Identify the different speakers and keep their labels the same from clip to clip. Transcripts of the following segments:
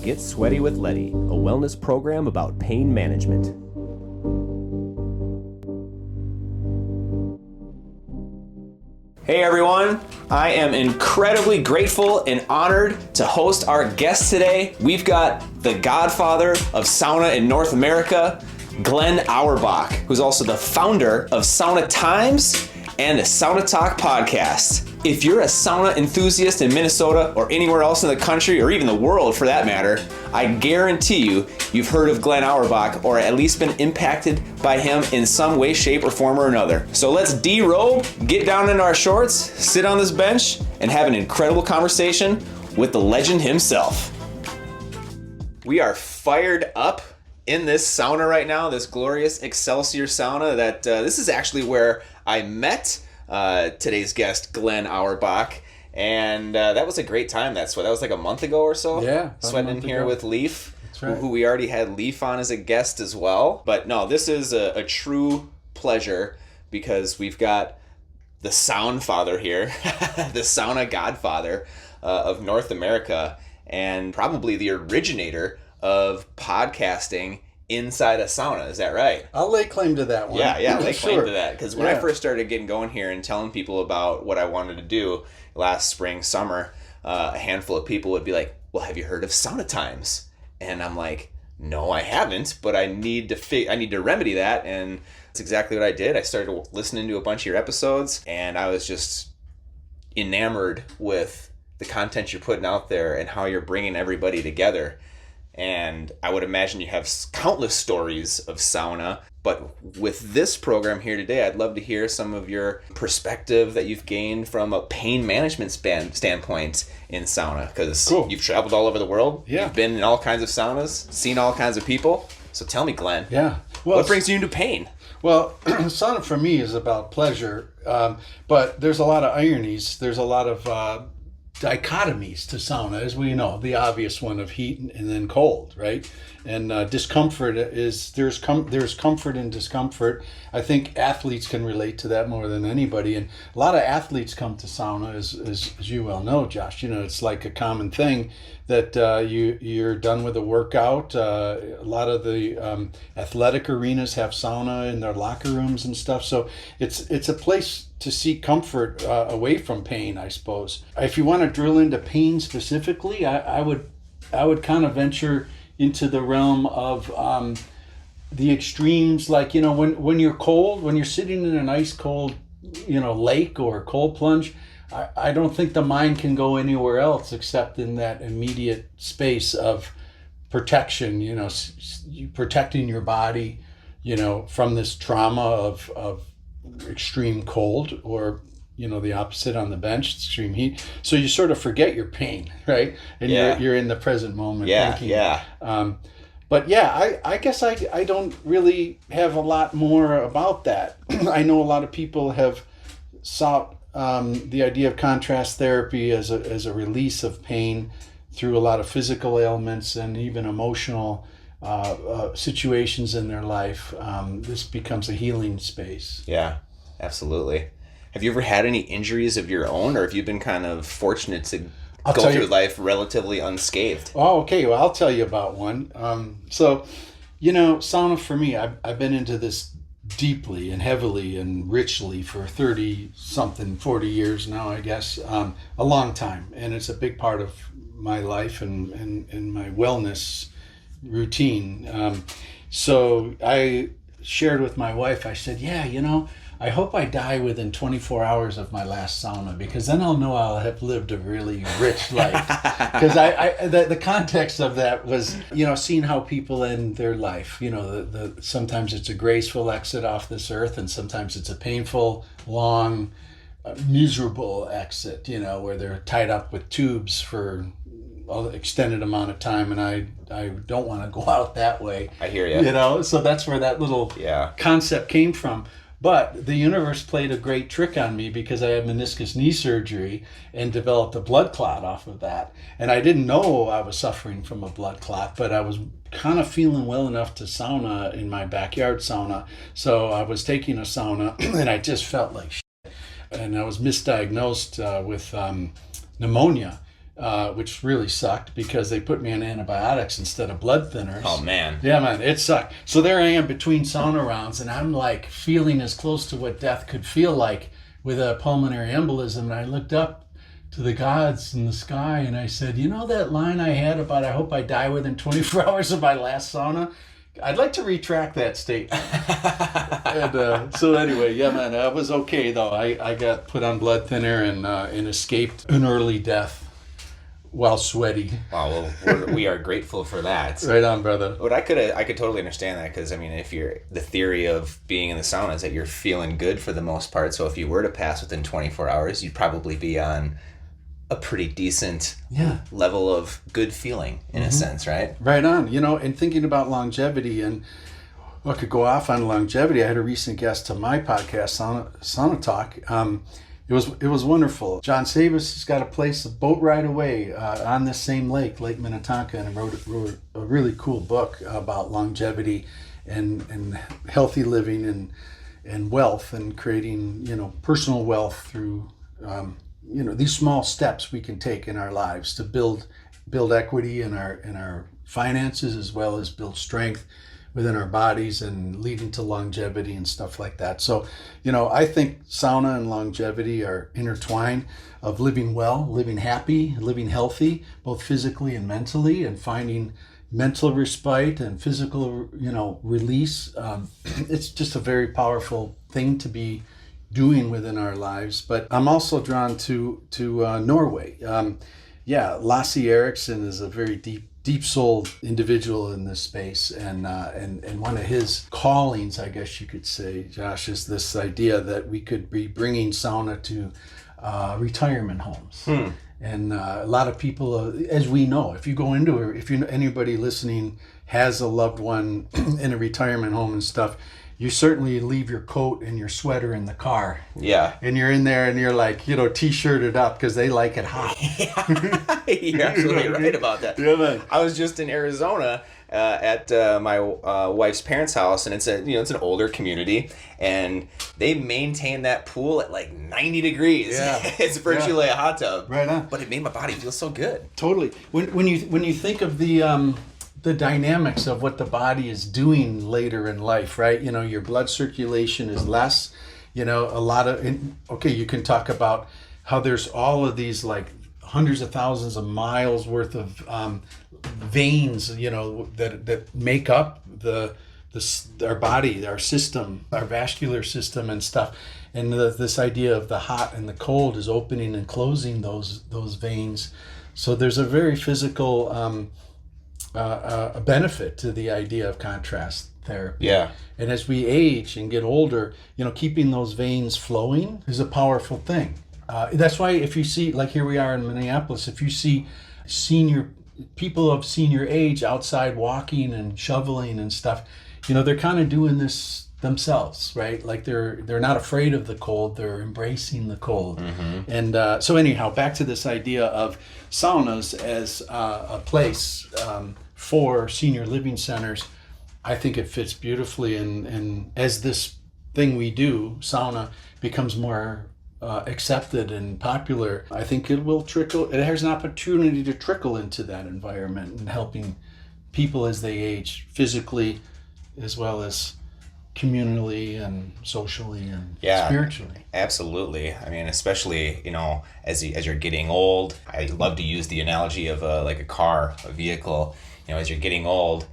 Speaker 1: Get Sweaty with Leddy, a wellness program about pain management. Hey everyone, I am incredibly grateful and honored to host our guest today. We've got the godfather of sauna in North America, Glenn Auerbach, who's also the founder of Sauna Times and the Sauna Talk Podcast. If you're a sauna enthusiast in Minnesota or anywhere else in the country, or even the world for that matter, I guarantee you've heard of Glenn Auerbach or at least been impacted by him in some way, shape, or form or another. So let's derobe, get down into our shorts, sit on this bench, and have an incredible conversation with the legend himself. We are fired up in this sauna right now, this glorious Excelsior sauna that this is actually where I met today's guest, Glenn Auerbach, and that was a great time. That was like a month ago or so.
Speaker 2: Yeah,
Speaker 1: sweating in here with Leaf,
Speaker 2: That's right.
Speaker 1: who we already had Leaf on as a guest as well. But no, this is a true pleasure because we've got the Saun Father here, the sauna godfather of North America, and probably the originator of podcasting inside a sauna. Is that right?
Speaker 2: I'll lay claim to that one.
Speaker 1: Yeah, lay claim
Speaker 2: Sure.
Speaker 1: to that. Because when I first started getting going here and telling people about what I wanted to do last spring, summer, a handful of people would be like, well, have you heard of Sauna Times? And I'm like, no, I haven't, but I need to remedy that. And that's exactly what I did. I started listening to a bunch of your episodes, and I was just enamored with the content you're putting out there and how you're bringing everybody together. And I would imagine you have countless stories of sauna. But with this program here today, I'd love to hear some of your perspective that you've gained from a pain management standpoint in sauna. Because You've traveled all over the world.
Speaker 2: Yeah.
Speaker 1: You've been in all kinds of saunas, seen all kinds of people. So tell me, Glenn.
Speaker 2: Yeah. Well,
Speaker 1: what brings you into pain?
Speaker 2: Well, sauna for me is about pleasure, but there's a lot of ironies. There's a lot of dichotomies to sauna, as we know, the obvious one of heat and then cold, right? And discomfort is there's comfort and discomfort. I think athletes can relate to that more than anybody, and a lot of athletes come to sauna, as you well know, Josh. You know, it's like a common thing that you're done with a workout. A lot of the athletic arenas have sauna in their locker rooms and stuff, so it's a place to seek comfort away from pain, I suppose. If you want to drill into pain specifically, I would kind of venture into the realm of the extremes, like, you know, when you're cold, when you're sitting in an ice cold, you know, lake or cold plunge, I don't think the mind can go anywhere else except in that immediate space of protection, you know, protecting your body, you know, from this trauma of extreme cold, or, you know, the opposite on the bench, extreme heat. So you sort of forget your pain, right? And you're in the present moment thinking. But yeah, I guess I don't really have a lot more about that. I know a lot of people have sought the idea of contrast therapy as a release of pain through a lot of physical ailments and even emotional situations in their life. This becomes a healing space.
Speaker 1: Yeah, absolutely. Have you ever had any injuries of your own, or have you been kind of fortunate to go through life relatively unscathed?
Speaker 2: Oh, okay. Well, I'll tell you about one. So, you know, sauna for me, I've been into this deeply and heavily and richly for 40 years now, I guess. A long time. And it's a big part of my life and my wellness routine. So I shared with my wife, I said, yeah, you know, I hope I die within 24 hours of my last sauna, because then I'll know I'll have lived a really rich life. Because the context of that was, you know, seeing how people end their life. You know, the sometimes it's a graceful exit off this earth, and sometimes it's a painful, long, miserable exit, you know, where they're tied up with tubes for an extended amount of time, and I don't want to go out that way.
Speaker 1: I hear you.
Speaker 2: You know, so that's where that little concept came from. But the universe played a great trick on me, because I had meniscus knee surgery and developed a blood clot off of that. And I didn't know I was suffering from a blood clot, but I was kind of feeling well enough to sauna in my backyard sauna. So I was taking a sauna and I just felt like shit. And I was misdiagnosed with pneumonia. which really sucked because they put me on antibiotics instead of blood thinners.
Speaker 1: Oh, man.
Speaker 2: Yeah, man, it sucked. So there I am between sauna rounds, and I'm like feeling as close to what death could feel like with a pulmonary embolism. And I looked up to the gods in the sky and I said, you know that line I had about I hope I die within 24 hours of my last sauna? I'd like to retract that statement. And so anyway, yeah, man, I was okay though. I got put on blood thinner and escaped an early death while sweaty.
Speaker 1: Wow, well, we are grateful for that.
Speaker 2: Right on, brother.
Speaker 1: But I could totally understand that, because I mean, if you're, the theory of being in the sauna is that you're feeling good for the most part. So if you were to pass within 24 hours, you'd probably be on a pretty decent level of good feeling in a sense, right?
Speaker 2: Right on. You know, and thinking about longevity, and I could go off on longevity. I had a recent guest to my podcast, Sauna Talk. It was wonderful. John Savis has got a place, a boat ride away on this same lake, Lake Minnetonka, and wrote a really cool book about longevity and healthy living and wealth, and creating, you know, personal wealth through these small steps we can take in our lives to build equity in our finances, as well as build strength within our bodies and leading to longevity and stuff like that. So, you know, I think sauna and longevity are intertwined, of living well, living happy, living healthy, both physically and mentally, and finding mental respite and physical, you know, release. It's just a very powerful thing to be doing within our lives. But I'm also drawn to Norway. Lasse Eriksson is a very deep-souled individual in this space, and one of his callings, I guess you could say, Josh, is this idea that we could be bringing sauna to retirement homes. And a lot of people, as we know, if you go into it, if anybody listening has a loved one in a retirement home and stuff, you certainly leave your coat and your sweater in the car. Yeah. And you're in there and you're like, you know, t-shirted up because they like it hot.
Speaker 1: You're absolutely right about that.
Speaker 2: Yeah, man.
Speaker 1: I was just in Arizona at my wife's parents' house, and it's an older community, and they maintain that pool at like 90 degrees.
Speaker 2: Yeah.
Speaker 1: It's virtually a hot tub.
Speaker 2: Right on.
Speaker 1: But it made my body feel so good.
Speaker 2: Totally. When you think of the dynamics of what the body is doing later in life, right? You know, your blood circulation is less, you know, you can talk about how there's all of these like hundreds of thousands of miles worth of veins, you know, that make up our body, our system, our vascular system and stuff. And this idea of the hot and the cold is opening and closing those veins. So there's a very physical a benefit to the idea of contrast therapy.
Speaker 1: Yeah.
Speaker 2: And as we age and get older, you know, keeping those veins flowing is a powerful thing. That's why if you see, like here we are in Minneapolis, if you see people of senior age outside walking and shoveling and stuff, you know, they're kind of doing this themselves, right? Like they're not afraid of the cold, they're embracing the cold. Mm-hmm. And so anyhow, back to this idea of saunas as a place for senior living centers. I think it fits beautifully, and as this thing we do, sauna, becomes more accepted and popular, I think it will trickle. It has an opportunity to trickle into that environment and helping people as they age, physically as well as communally and socially and spiritually.
Speaker 1: Absolutely. I mean, especially, you know, as you're getting old, I love to use the analogy of a car, a vehicle. You know, as you're getting old,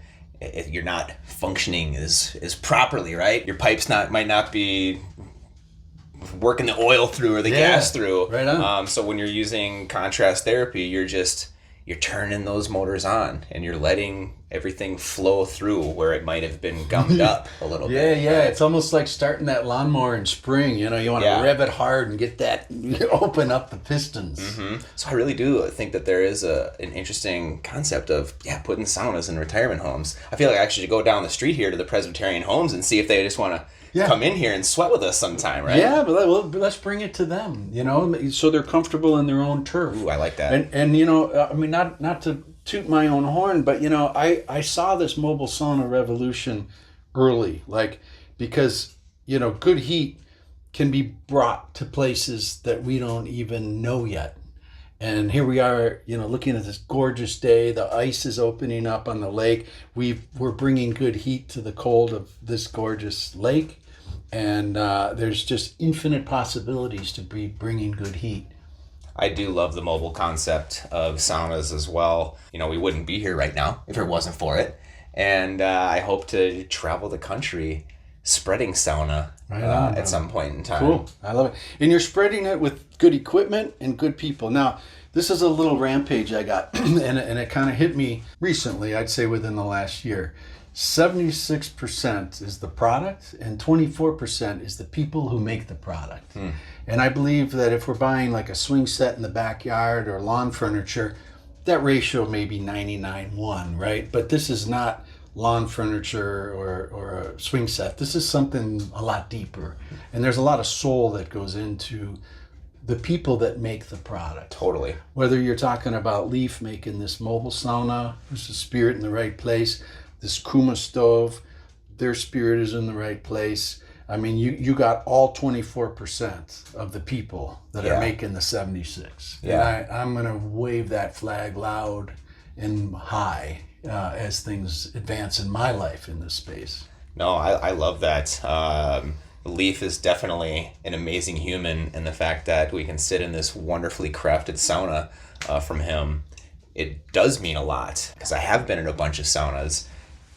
Speaker 1: you're not functioning as properly, right? Your pipes might not be working the oil through or the gas through.
Speaker 2: Right on.
Speaker 1: So when you're using contrast therapy, you're turning those motors on and you're letting everything flow through where it might have been gummed up a little bit.
Speaker 2: Yeah. Right? It's almost like starting that lawnmower in spring. You know, you want to rev it hard and get that, open up the pistons.
Speaker 1: Mm-hmm. So I really do think that there is an interesting concept of, putting saunas in retirement homes. I feel like I should go down the street here to the Presbyterian homes and see if they just want to come in here and sweat with us sometime, right?
Speaker 2: Yeah, but let's bring it to them, you know, so they're comfortable in their own turf.
Speaker 1: Ooh, I like that.
Speaker 2: And you know, I mean, not to toot my own horn, but, you know, I saw this mobile sauna revolution early, because, you know, good heat can be brought to places that we don't even know yet. And here we are, looking at this gorgeous day. The ice is opening up on the lake. We're bringing good heat to the cold of this gorgeous lake. And there's just infinite possibilities to be bringing good heat.
Speaker 1: I do love the mobile concept of saunas as well. We wouldn't be here right now if it wasn't for it. And I hope to travel the country spreading sauna at some point in time.
Speaker 2: Cool. I love it. And you're spreading it with good equipment and good people. Now, this is a little rampage I got, and it kind of hit me recently, I'd say within the last year. 76% is the product and 24% is the people who make the product. And I believe that if we're buying like a swing set in the backyard or lawn furniture, that ratio may be 99-1, right? But this is not lawn furniture or a swing set. This is something a lot deeper. And there's a lot of soul that goes into the people that make the product.
Speaker 1: Totally.
Speaker 2: Whether you're talking about Leaf making this mobile sauna, there's a spirit in the right place. This Kuma stove, their spirit is in the right place. I mean, you got all 24% of the people that are making the 76.
Speaker 1: Yeah.
Speaker 2: And I'm going to wave that flag loud and high as things advance in my life in this space.
Speaker 1: No, I love that. Leaf is definitely an amazing human, and the fact that we can sit in this wonderfully crafted sauna from him, it does mean a lot, because I have been in a bunch of saunas,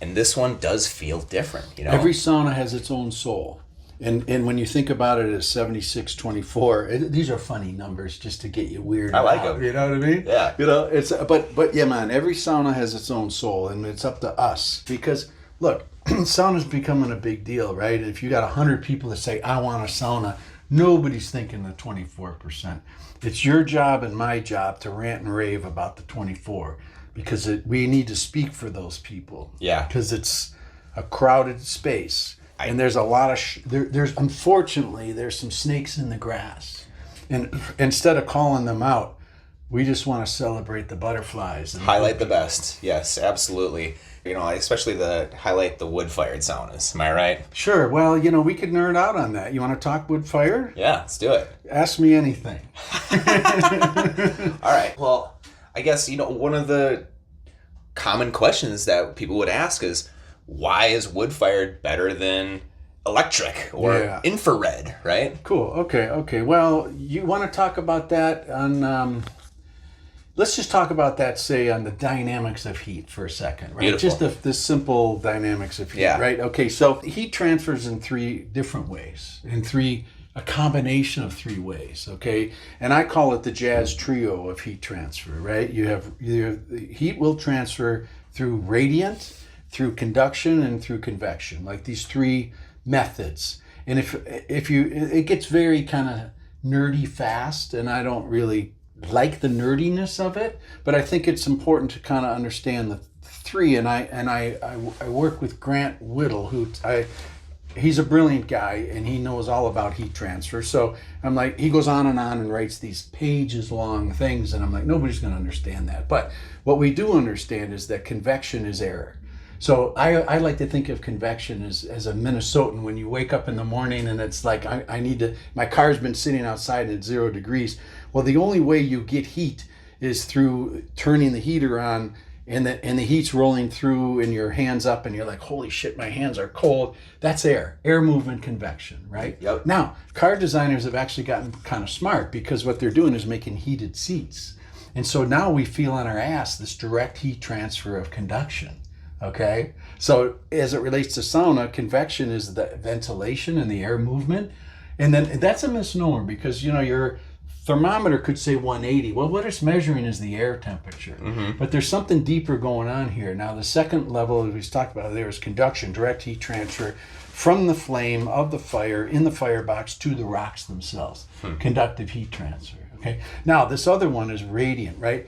Speaker 1: and this one does feel different.
Speaker 2: Every sauna has its own soul. And when you think about it as 76-24, these are funny numbers just to get you weird.
Speaker 1: I like them.
Speaker 2: You know what I mean?
Speaker 1: Yeah.
Speaker 2: It's but yeah, man, every sauna has its own soul, and it's up to us. Because look, sauna's becoming a big deal, right? If you got 100 people that say, I want a sauna, nobody's thinking the 24%. It's your job and my job to rant and rave about the 24, because we need to speak for those people.
Speaker 1: Yeah.
Speaker 2: Because it's a crowded space. And there's a lot of there's unfortunately there's some snakes in the grass, and instead of calling them out, we just want to celebrate the butterflies and
Speaker 1: highlight the best. Yes, absolutely. Especially highlight the wood-fired saunas. Am I right?
Speaker 2: Sure. Well, we could nerd out on that. You want to talk wood-fired?
Speaker 1: Yeah, let's do it.
Speaker 2: Ask me anything.
Speaker 1: All right. Well, I guess one of the common questions that people would ask is, why is wood-fired better than electric or infrared, right?
Speaker 2: Cool. Okay. Well, you want to talk about that on... let's just talk about that, say, on the dynamics of heat for a second, right?
Speaker 1: Beautiful.
Speaker 2: Just the simple dynamics of heat, right? Okay, so heat transfers in three different ways, a combination of three ways, okay? And I call it the jazz trio of heat transfer, right? You have heat will transfer through radiant, through conduction, and through convection, like these three methods. And it gets very kind of nerdy fast, and I don't really like the nerdiness of it, but I think it's important to kind of understand the three. And I work with Grant Whittle, he's a brilliant guy, and he knows all about heat transfer. So I'm like, he goes on and writes these pages long things, and I'm like, nobody's going to understand that. But what we do understand is that convection is air. So I like to think of convection as a Minnesotan. When you wake up in the morning and it's like, my car's been sitting outside at 0 degrees. Well, the only way you get heat is through turning the heater on, and the heat's rolling through and your hands up and you're like, holy shit, my hands are cold. That's air movement, convection, right?
Speaker 1: Yep.
Speaker 2: Now, car designers have actually gotten kind of smart, because what they're doing is making heated seats. And so now we feel on our ass this direct heat transfer of conduction. Okay, so as it relates to sauna, convection is the ventilation and the air movement. And then that's a misnomer, because your thermometer could say 180. Well, what it's measuring is the air temperature. Mm-hmm. But there's something deeper going on here. Now, the second level, as we talked about, there is conduction, direct heat transfer from the flame of the fire in the firebox to the rocks themselves. Conductive heat transfer. Okay, now this other one is radiant, right?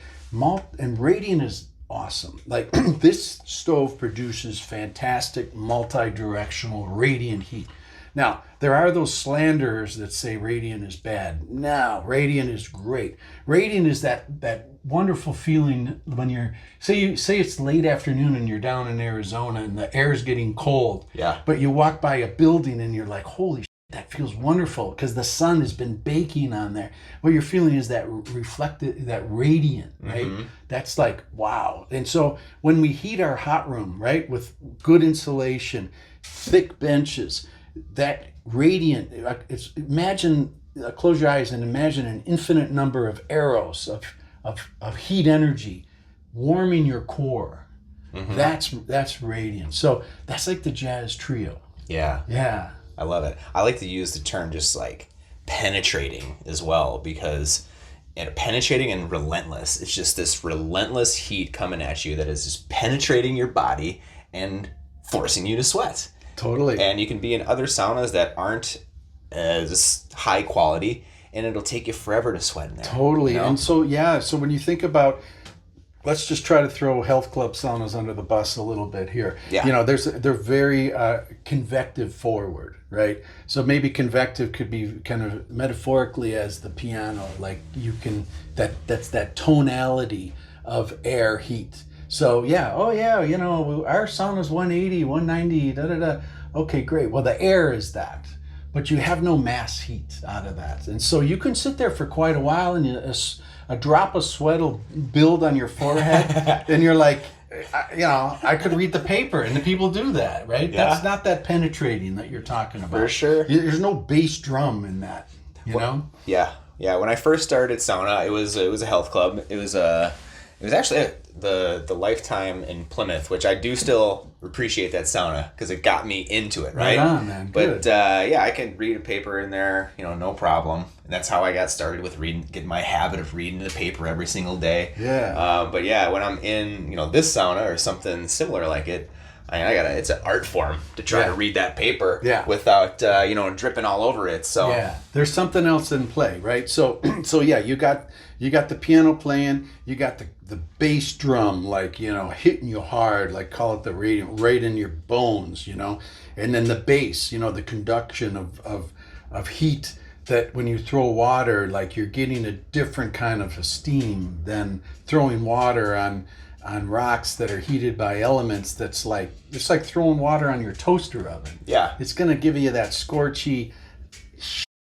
Speaker 2: And radiant is awesome. Like, this stove produces fantastic multi-directional radiant heat. Now, there are those slanderers that say radiant is bad. No, radiant is great. Radiant is that wonderful feeling when you're, say it's late afternoon and you're down in Arizona and the air is getting cold.
Speaker 1: Yeah.
Speaker 2: But you walk by a building and you're like, holy shit, it feels wonderful because the sun has been baking on there. What you're feeling is that reflected, that radiant, right? Mm-hmm. That's like, wow. And so when we heat our hot room, right, with good insulation, thick benches, that radiant, close your eyes and imagine an infinite number of arrows of heat energy warming your core. Mm-hmm. That's radiant. So that's like the jazz trio.
Speaker 1: Yeah.
Speaker 2: Yeah.
Speaker 1: I love it. I like to use the term just like penetrating as well, because penetrating and relentless. It's just this relentless heat coming at you that is just penetrating your body and forcing you to sweat.
Speaker 2: Totally.
Speaker 1: And you can be in other saunas that aren't as high quality, and it'll take you forever to sweat in there.
Speaker 2: Totally. You know? And so when you think about, let's just try to throw health club saunas under the bus a little bit here.
Speaker 1: Yeah.
Speaker 2: You know, they're very convective forward, right? So maybe convective could be kind of metaphorically as the piano, like you can, that's that tonality of air heat. So you know, our sauna's 180, 190, Okay, great. Well, the air is that, but you have no mass heat out of that. And so you can sit there for quite a while and a drop of sweat will build on your forehead and you're like, I could read the paper, and the people do that, right? Yeah. That's not that penetrating that you're talking about.
Speaker 1: For sure.
Speaker 2: There's no bass drum in that, you know?
Speaker 1: Yeah. When I first started sauna, it was a health club. It was actually the Lifetime in Plymouth, which I do still appreciate that sauna because it got me into it, right?
Speaker 2: Right on, man. Good.
Speaker 1: But I can read a paper in there, no problem. And that's how I got started with getting my habit of reading the paper every single day.
Speaker 2: Yeah.
Speaker 1: But when I'm in, this sauna or something similar like it, it's an art form to try to read that paper without, dripping all over it. So
Speaker 2: there's something else in play, right? So you got the piano playing, you got the bass drum, like, hitting you hard, like call it the radiant, right in your bones, and then the bass, the conduction of heat, that when you throw water, like you're getting a different kind of steam than throwing water on rocks that are heated by elements. It's like throwing water on your toaster oven.
Speaker 1: Yeah.
Speaker 2: It's going to give you that scorchy,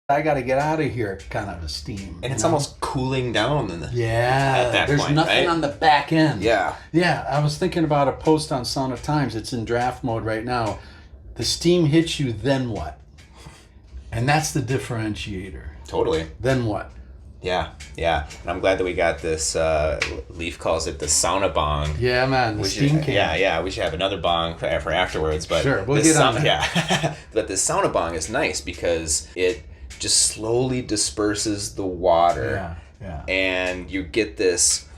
Speaker 2: I got to get out of here kind of a steam.
Speaker 1: And it's almost cooling down at that
Speaker 2: there's
Speaker 1: point,
Speaker 2: nothing
Speaker 1: right?
Speaker 2: on the back end.
Speaker 1: Yeah.
Speaker 2: Yeah, I was thinking about a post on Sauna Times. It's in draft mode right now. The steam hits you, then what? And that's the differentiator.
Speaker 1: Totally.
Speaker 2: Then what?
Speaker 1: Yeah. And I'm glad that we got this, Leaf calls it the sauna bong.
Speaker 2: Yeah, man, the steam can.
Speaker 1: Yeah, we should have another bong for afterwards. But
Speaker 2: sure, we'll get on that.
Speaker 1: Yeah, but the sauna bong is nice because it just slowly disperses the water.
Speaker 2: Yeah.
Speaker 1: And you get this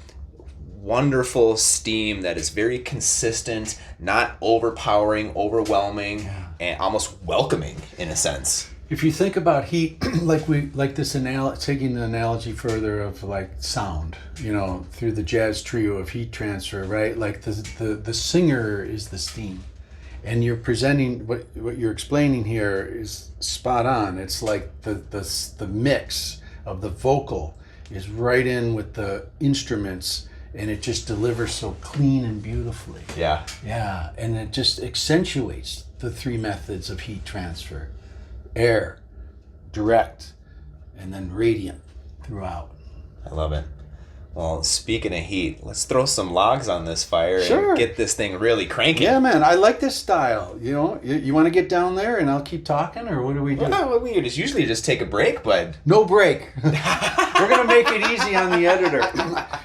Speaker 1: wonderful steam that is very consistent, not overpowering, overwhelming, and almost welcoming in a sense.
Speaker 2: If you think about heat, taking the analogy further of like sound, through the jazz trio of heat transfer, right? Like the singer is the steam, and you're presenting what you're explaining here is spot on. It's like the mix of the vocal is right in with the instruments, and it just delivers so clean and beautifully. Yeah, and it just accentuates the three methods of heat transfer. Air, direct, and then radiant throughout.
Speaker 1: I love it. Well, speaking of heat, let's throw some logs on this fire
Speaker 2: and
Speaker 1: get this thing really cranking.
Speaker 2: Yeah, man, I like this style. You want to get down there and I'll keep talking, or what do we do?
Speaker 1: Well, we usually just take a break, but...
Speaker 2: No break. We're going to make it easy on the editor.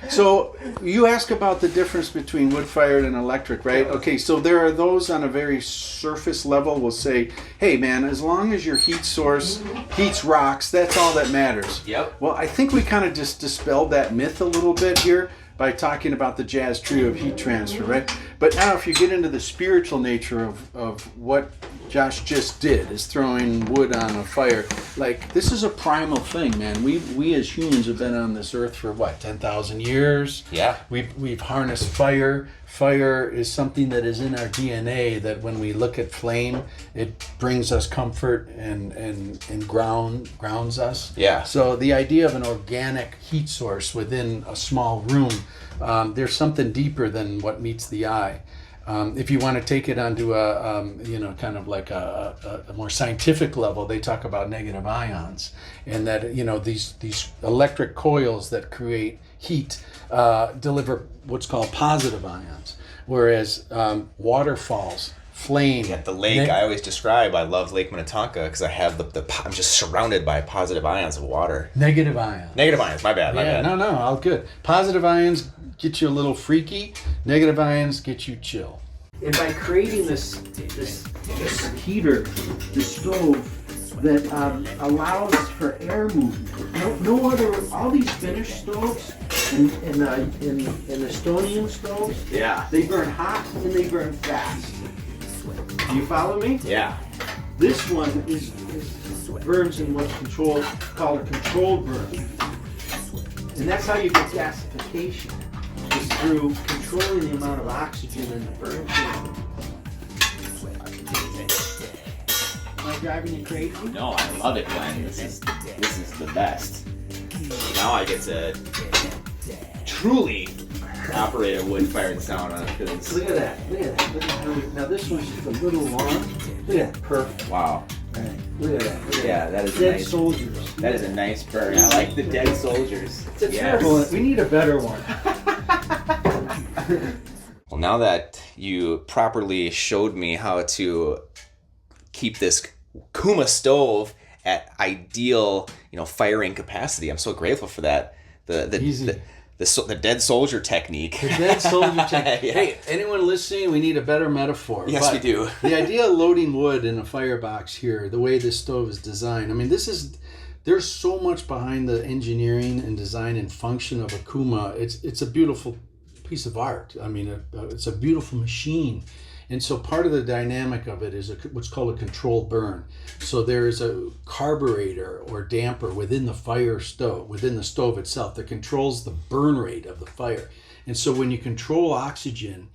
Speaker 2: So you ask about the difference between wood-fired and electric, right? Okay, so there are those on a very surface level will say, hey, man, as long as your heat source heats rocks, that's all that matters.
Speaker 1: Yep.
Speaker 2: Well, I think we kind of just dispelled that myth a little bit here by talking about the jazz trio of heat transfer, right? But now if you get into the spiritual nature of what Josh just did, is throwing wood on a fire, like this is a primal thing, man. We as humans have been on this earth for what, 10,000 years?
Speaker 1: Yeah.
Speaker 2: We've harnessed fire. Fire is something that is in our DNA, that when we look at flame, it brings us comfort and grounds us.
Speaker 1: Yeah.
Speaker 2: So the idea of an organic heat source within a small room, there's something deeper than what meets the eye. If you want to take it onto a, kind of like a more scientific level, they talk about negative ions, and that, these electric coils that create heat deliver what's called positive ions, whereas waterfalls, flame.
Speaker 1: At the lake, I always describe, I love Lake Minnetonka because I have I'm just surrounded by positive ions of water.
Speaker 2: Negative ions.
Speaker 1: Negative ions, my bad.
Speaker 2: No, all good. Positive ions get you a little freaky. Negative ions get you chill.
Speaker 3: And by creating this heater, the stove, that allows for air movement. No other, all these Finnish stoves and Estonian stoves, they burn hot and they burn fast. Do you follow me?
Speaker 1: Yeah.
Speaker 3: This one burns in what's called a controlled burn. And that's how you get gasification, is through controlling the amount of oxygen in the burn chamber. Am I driving you crazy?
Speaker 1: No, I love it, Glenn. This is the best. Now I get to truly operate a wood-fired sauna.
Speaker 3: Look at that. Now this one's just a little long. Look at that. Perfect.
Speaker 1: Wow.
Speaker 3: Right. Look at that.
Speaker 1: Yeah, that is
Speaker 3: Dead
Speaker 1: nice.
Speaker 3: soldiers.
Speaker 1: That is a nice burn. I like the dead soldiers.
Speaker 3: It's a terrible one. We need a better one.
Speaker 1: Well, now that you properly showed me how to keep this Kuma stove at ideal, firing capacity, I'm so grateful for that. The dead soldier technique.
Speaker 2: The dead soldier technique.
Speaker 1: Yeah.
Speaker 2: Hey, anyone listening, we need a better metaphor.
Speaker 1: Yes, we do.
Speaker 2: The idea of loading wood in a firebox here, the way this stove is designed, there's so much behind the engineering and design and function of a Kuma. It's a beautiful piece of art. It's a beautiful machine. And so part of the dynamic of it is what's called a controlled burn. So there is a carburetor or damper within the within the stove itself, that controls the burn rate of the fire. And so when you control oxygen,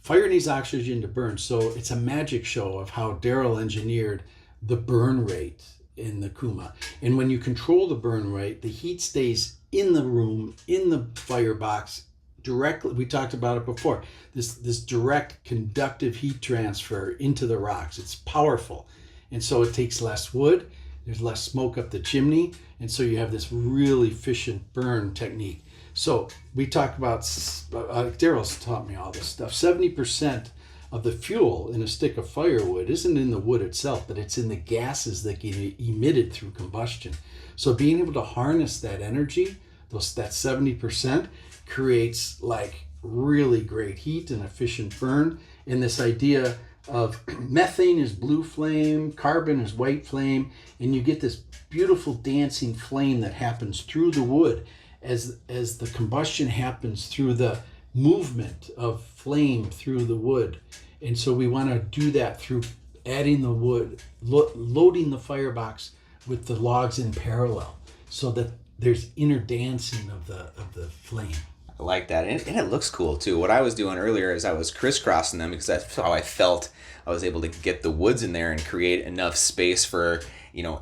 Speaker 2: fire needs oxygen to burn. So it's a magic show of how Daryl engineered the burn rate in the Kuma. And when you control the burn rate, the heat stays in the room, in the firebox, directly. We talked about it before. This direct conductive heat transfer into the rocks. It's powerful. And so it takes less wood. There's less smoke up the chimney. And so you have this really efficient burn technique. So we talk about, Daryl's taught me all this stuff. 70% of the fuel in a stick of firewood isn't in the wood itself, but it's in the gases that get emitted through combustion. So being able to harness that energy, that 70%, creates like really great heat and efficient burn. And this idea of methane is blue flame, carbon is white flame, and you get this beautiful dancing flame that happens through the wood as the combustion happens through the movement of flame through the wood. And so we want to do that through adding the wood, loading the firebox with the logs in parallel, so that there's inner dancing of the flame.
Speaker 1: I like that. And it looks cool too. What I was doing earlier is I was crisscrossing them because that's how I felt I was able to get the woods in there and create enough space for,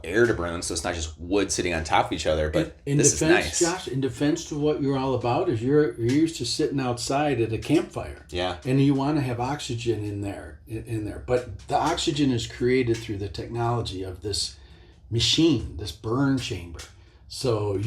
Speaker 1: air to burn. So it's not just wood sitting on top of each other, but this is nice.
Speaker 2: Josh, in defense to what you're all about, is you're used to sitting outside at a campfire.
Speaker 1: Yeah.
Speaker 2: And you want to have oxygen in there. But the oxygen is created through the technology of this machine, this burn chamber. So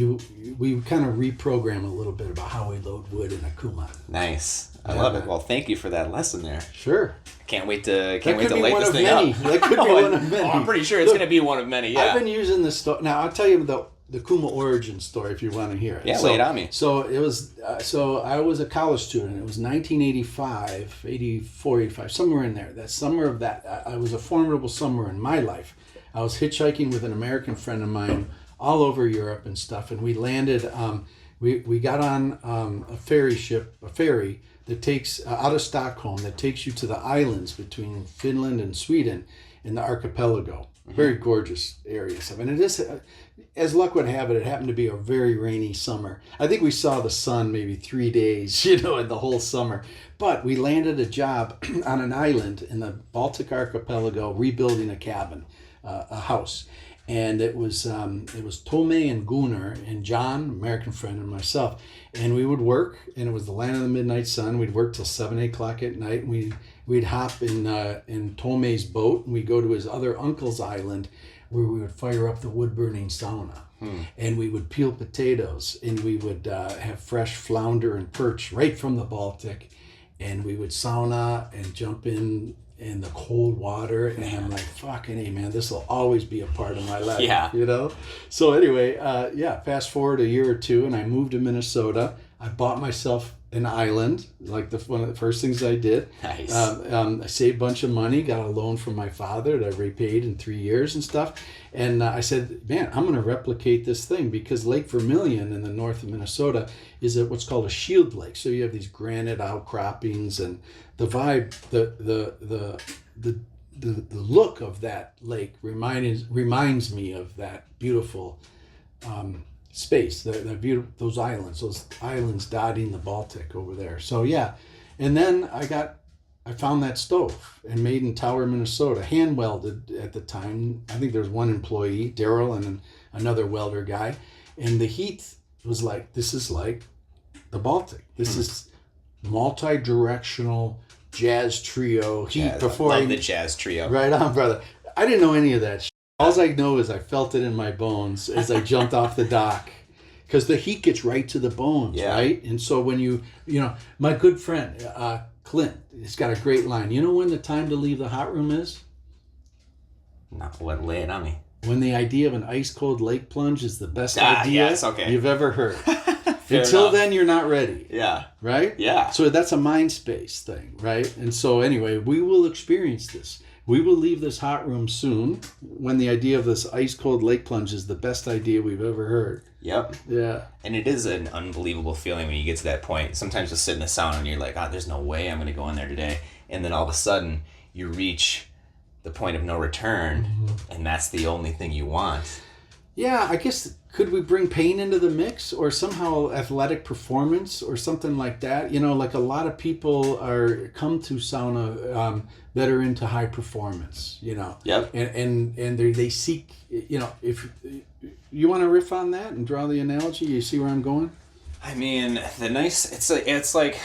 Speaker 2: we kind of reprogram a little bit about how we load wood in a Kuma.
Speaker 1: Nice. I love it. Well, thank you for that lesson there.
Speaker 2: Sure.
Speaker 1: Can't wait to light
Speaker 2: this
Speaker 1: thing
Speaker 2: many.
Speaker 1: up.
Speaker 2: That could be one of many.
Speaker 1: I'm pretty sure it's going to be one of many. Yeah.
Speaker 2: I've been using this story. Now I'll tell you the Kuma origin story if you want to hear it.
Speaker 1: Yeah, lay it on me.
Speaker 2: So it was. So I was a college student. It was 1985, 84, 85, somewhere in there. That summer of that, I was a formidable summer in my life. I was hitchhiking with an American friend of mine all over Europe and stuff, and we landed. We got on a ferry that takes out of Stockholm, that takes you to the islands between Finland and Sweden in the archipelago. Very gorgeous areas. And it is, as luck would have it, it happened to be a very rainy summer. I think we saw the sun maybe 3 days, in the whole summer. But we landed a job on an island in the Baltic archipelago rebuilding a cabin, a house. And it was Tomei and Gunnar and John, American friend, and myself. And we would work, and it was the land of the midnight sun. We'd work till 7, 8 o'clock at night. And we'd hop in Tomei's boat, and we'd go to his other uncle's island where we would fire up the wood-burning sauna. And we would peel potatoes, and we would have fresh flounder and perch right from the Baltic. And we would sauna and jump in the cold water, and I'm like, fucking hey man, this will always be a part of my life.
Speaker 1: Yeah.
Speaker 2: You know? So anyway, fast forward a year or two, and I moved to Minnesota. I bought myself an island, like one of the first things I did.
Speaker 1: Nice.
Speaker 2: I saved a bunch of money, got a loan from my father that I repaid in 3 years and stuff. And I said, man, I'm going to replicate this thing, because Lake Vermilion in the north of Minnesota is what's called a shield lake. So you have these granite outcroppings, and the vibe, the look of that lake reminds me of that beautiful space, that beautiful, those islands dotting the Baltic over there. So yeah, and then I found that stove and made in Tower, Minnesota, hand welded at the time. I think there was one employee, Daryl, and another welder guy, and the heat was like, this is like the Baltic. This is multi-directional jazz trio heat.
Speaker 1: Love the jazz trio.
Speaker 2: Right on, brother. I didn't know any of that. All I know is I felt it in my bones as I jumped off the dock, because the heat gets right to the bones, right? And so when you my good friend Clint, he's got a great line. You know when the time to leave the hot room is?
Speaker 1: Not what, lay it on me.
Speaker 2: When the idea of an ice cold lake plunge is the best idea you've ever heard. Until then, you're not ready.
Speaker 1: Yeah.
Speaker 2: Right?
Speaker 1: Yeah.
Speaker 2: So that's a mind space thing, right? And so anyway, we will experience this. We will leave this hot room soon, when the idea of this ice cold lake plunge is the best idea we've ever heard.
Speaker 1: Yep.
Speaker 2: Yeah.
Speaker 1: And it is an unbelievable feeling when you get to that point. Sometimes you'll sit in the sauna and you're like, there's no way I'm going to go in there today. And then all of a sudden you reach the point of no return, and that's the only thing you want.
Speaker 2: Yeah, I guess, could we bring pain into the mix, or somehow athletic performance or something like that? Like a lot of people come to sauna that are into high performance,
Speaker 1: Yep.
Speaker 2: And they seek, if you want to riff on that and draw the analogy, you see where I'm going?
Speaker 1: I mean, it's like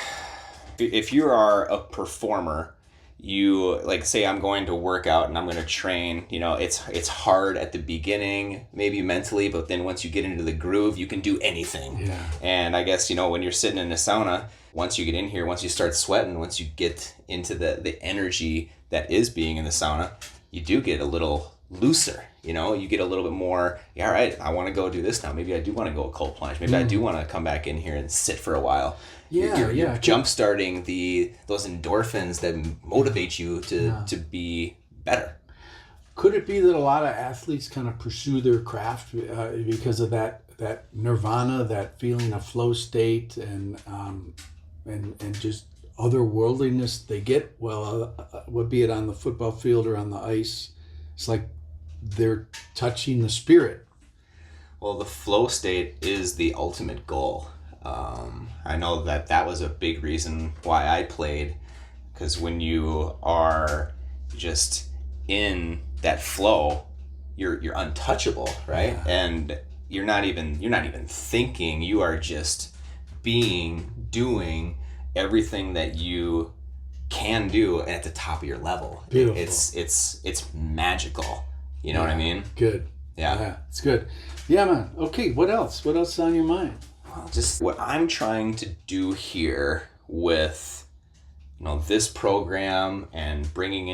Speaker 1: if you are a performer, you like say I'm going to work out and I'm going to train, it's hard at the beginning, maybe mentally, but then once you get into the groove, you can do anything.
Speaker 2: Yeah.
Speaker 1: And I guess, when you're sitting in a sauna, once you get in here, once you start sweating, once you get into the energy that is being in the sauna, you do get a little looser. You get a little bit more, all right, I want to go do this now. Maybe I do want to go a cold plunge. Maybe I do want to come back in here and sit for a while. You're jump-starting those endorphins that motivate you to be better.
Speaker 2: Could it be that a lot of athletes kind of pursue their craft because of that nirvana, that feeling of flow state, and just otherworldliness they get? Would be it on the football field or on the ice? It's like they're touching the spirit.
Speaker 1: Well, the flow state is the ultimate goal. I know that was a big reason why I played, because when you are just in that flow, you're untouchable, right? Yeah. And you're not even thinking. You are just doing everything that you can do, and at the top of your level.
Speaker 2: Beautiful.
Speaker 1: It's magical. You know what I mean?
Speaker 2: Good. Yeah, it's good. Yeah, man. Okay, what else? What else is on your mind?
Speaker 1: Well, just what I'm trying to do here with, this program and bringing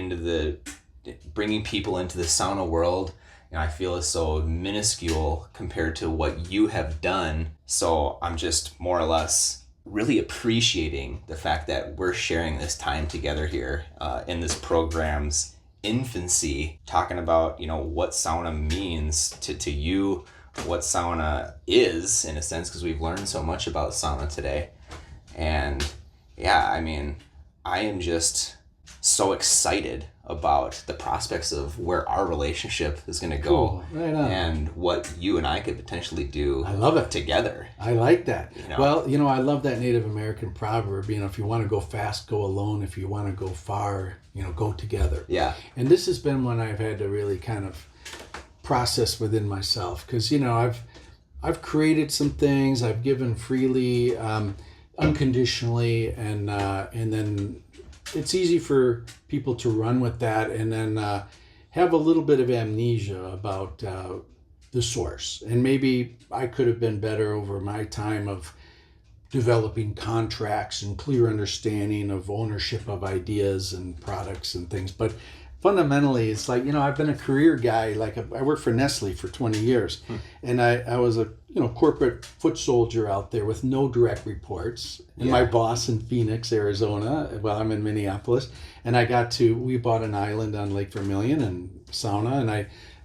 Speaker 1: people into the sauna world, I feel is so minuscule compared to what you have done. So I'm just more or less really appreciating the fact that we're sharing this time together here in this program's infancy, talking about what sauna means to you, what sauna is in a sense, because we've learned so much about sauna today. And I am just so excited about the prospects of where our relationship is going to go.
Speaker 2: Cool. Right on.
Speaker 1: And what you and I could potentially do.
Speaker 2: I love it.
Speaker 1: Together.
Speaker 2: I like that. Well, I love that Native American proverb, if you want to go fast, go alone. If you want to go far, go together.
Speaker 1: Yeah.
Speaker 2: And this has been one I've had to really kind of process within myself, because I've created some things, I've given freely, unconditionally, and then it's easy for people to run with that and then have a little bit of amnesia about the source. And maybe I could have been better over my time of developing contracts and clear understanding of ownership of ideas and products and things. But fundamentally, it's like, I've been a career guy. Like I worked for Nestle for 20 years, and I was a corporate foot soldier out there with no direct reports. And my boss in Phoenix, Arizona, while I'm in Minneapolis, and we bought an island on Lake Vermilion and sauna, and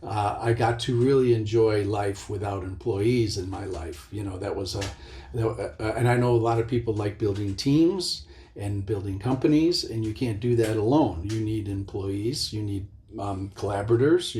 Speaker 2: I got to really enjoy life without employees in my life. That was and I know a lot of people like building teams and building companies, and you can't do that alone. You need employees, you need collaborators,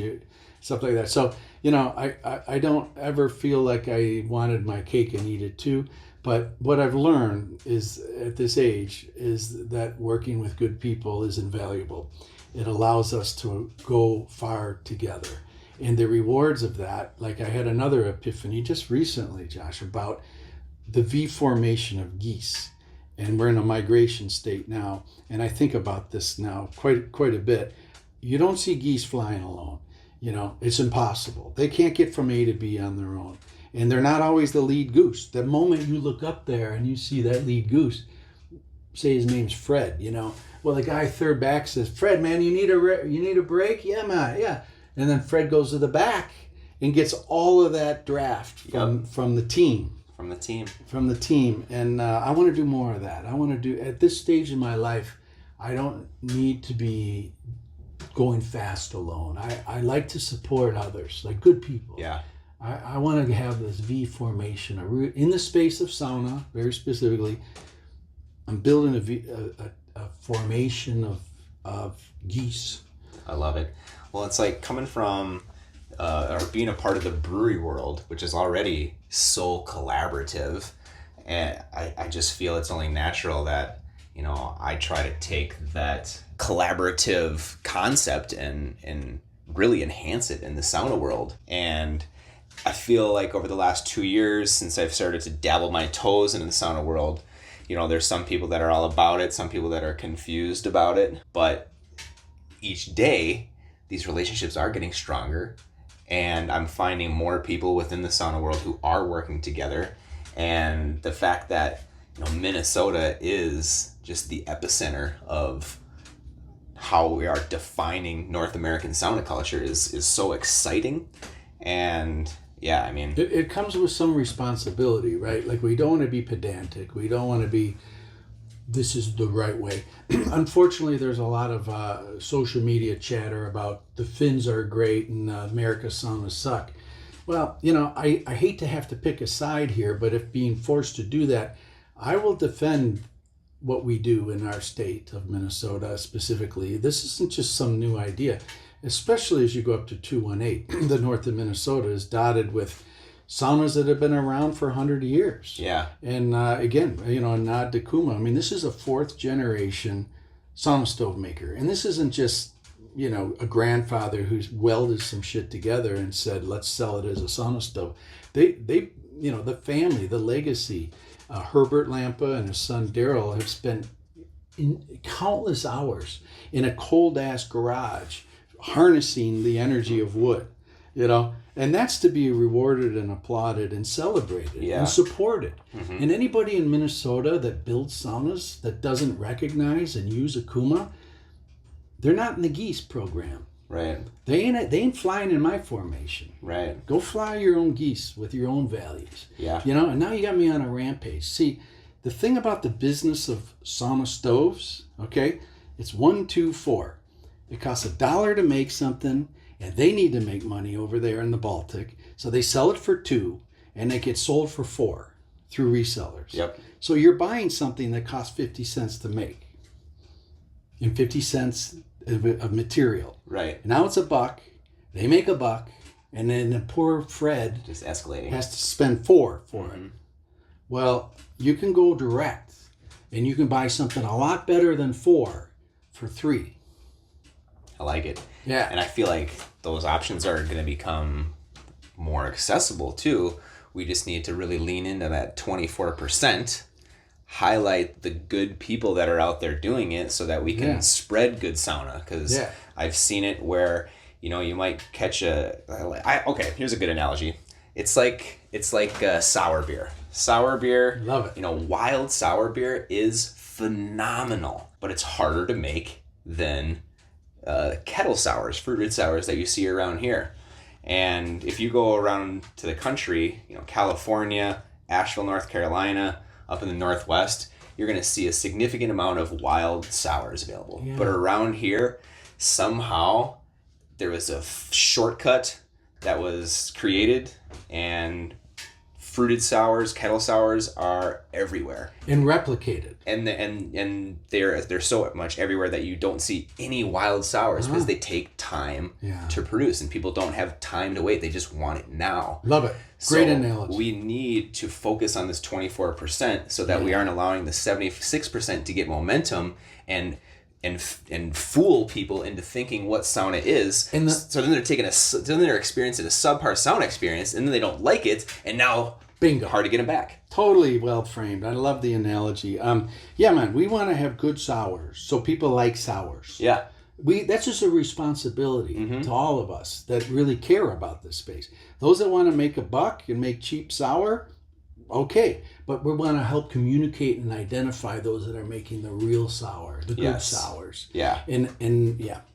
Speaker 2: stuff like that. So, I don't ever feel like I wanted my cake and eat it too. But what I've learned is at this age is that working with good people is invaluable. It allows us to go far together. And the rewards of that, like I had another epiphany just recently, Josh, about the V formation of geese. And we're in a migration state now. And I think about this now quite a bit. You don't see geese flying alone. It's impossible. They can't get from A to B on their own. And they're not always the lead goose. The moment you look up there and you see that lead goose, say his name's Fred, well, the guy third back says, "Fred, man, you need a break?" "Yeah, man, yeah." And then Fred goes to the back and gets all of that draft from the team. From the team. And I want to do more of that. I want to do, at this stage in my life, I don't need to be going fast alone. I like to support others, like good people.
Speaker 1: Yeah.
Speaker 2: I want to have this V formation. In the space of sauna, very specifically, I'm building a formation of geese.
Speaker 1: I love it. Well, it's like coming from or being a part of the brewery world, which is already so collaborative, and I just feel it's only natural that I try to take that collaborative concept and really enhance it in the sauna world. And I feel like over the last 2 years, since I've started to dabble my toes into the sauna world, there's some people that are all about it, some people that are confused about it, but each day these relationships are getting stronger, and I'm finding more people within the sauna world who are working together. And the fact that Minnesota is just the epicenter of how we are defining North American sauna culture is so exciting. And yeah, I mean,
Speaker 2: it comes with some responsibility, right? Like, we don't want to be pedantic. We don't want to be, this is the right way. Unfortunately, there's a lot of social media chatter about the Finns are great and America's saunas suck. Well, I hate to have to pick a side here, but if being forced to do that, I will defend what we do in our state of Minnesota specifically. This isn't just some new idea, especially as you go up to 218. The north of Minnesota is dotted with saunas that have been around for 100 years.
Speaker 1: Yeah.
Speaker 2: And again, a nod to Kuma. I mean, this is a fourth generation sauna stove maker. And this isn't just, a grandfather who's welded some shit together and said, let's sell it as a sauna stove. They the family, the legacy, Herbert Lampa and his son Daryl have spent countless hours in a cold ass garage harnessing the energy of wood, and that's to be rewarded and applauded and celebrated and supported. Mm-hmm. And anybody in Minnesota that builds saunas that doesn't recognize and use Akuma, they're not in the geese program.
Speaker 1: Right.
Speaker 2: They ain't flying in my formation.
Speaker 1: Right.
Speaker 2: Go fly your own geese with your own values.
Speaker 1: Yeah.
Speaker 2: And now you got me on a rampage. See, the thing about the business of sauna stoves, okay, it's 1, 2, 4. It costs $1 to make something, and they need to make money over there in the Baltic. So they sell it for $2, and it gets sold for $4 through resellers.
Speaker 1: Yep.
Speaker 2: So you're buying something that costs 50 cents to make, and 50 cents of material.
Speaker 1: Right.
Speaker 2: Now it's $1. They make $1, and then the poor Fred
Speaker 1: just escalating
Speaker 2: has to spend $4 for it. Well, you can go direct, and you can buy something a lot better than $4 for $3.
Speaker 1: I like it.
Speaker 2: Yeah.
Speaker 1: And I feel like those options are going to become more accessible too. We just need to really lean into that 24%, highlight the good people that are out there doing it so that we can spread good sauna. Because I've seen it where, you know, you might catch okay, here's a good analogy. It's like sour beer. Sour beer,
Speaker 2: love it.
Speaker 1: You know, wild sour beer is phenomenal, but it's harder to make than kettle sours, fruited sours that you see around here. And if you go around to the country, you know, California, Asheville, North Carolina, up in the Northwest, you're going to see a significant amount of wild sours available. Yeah. But around here, somehow there was a shortcut that was created, and fruited sours, kettle sours are everywhere
Speaker 2: and replicated,
Speaker 1: and they're so much everywhere that you don't see any wild sours because they take time to produce, and people don't have time to wait. They just want it now.
Speaker 2: Love it. Great analogy.
Speaker 1: We need to focus on this 24% so that we aren't allowing the 76% to get momentum and fool people into thinking what sauna is. So then they're experiencing a subpar sauna experience, and then they don't like it, and now bingo, hard to get them back.
Speaker 2: Totally well framed. I love the analogy. Yeah, man, we want to have good sours, so people like sours.
Speaker 1: Yeah.
Speaker 2: That's just a responsibility to all of us that really care about this space. Those that want to make a buck and make cheap sour, okay, but we want to help communicate and identify those that are making the real sour, the good sours.
Speaker 1: Yeah.
Speaker 2: And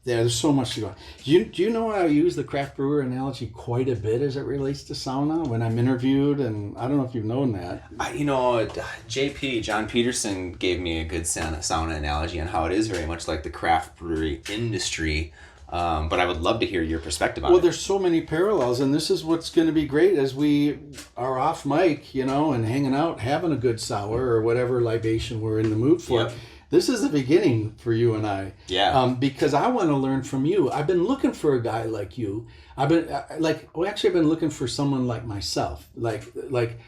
Speaker 2: there's so much to go. Do you know I use the craft brewer analogy quite a bit as it relates to sauna when I'm interviewed, and I don't know if you've known that.
Speaker 1: JP, John Peterson, gave me a good sauna analogy on how it is very much like the craft brewery industry. But I would love to hear your perspective on it.
Speaker 2: Well, there's so many parallels, and this is what's going to be great as we are off mic, you know, and hanging out, having a good sour or whatever libation we're in the mood for. Yep. This is the beginning for you and I.
Speaker 1: Yeah.
Speaker 2: Because I want to learn from you. I've been looking for a guy like you. I've been looking for someone like myself, like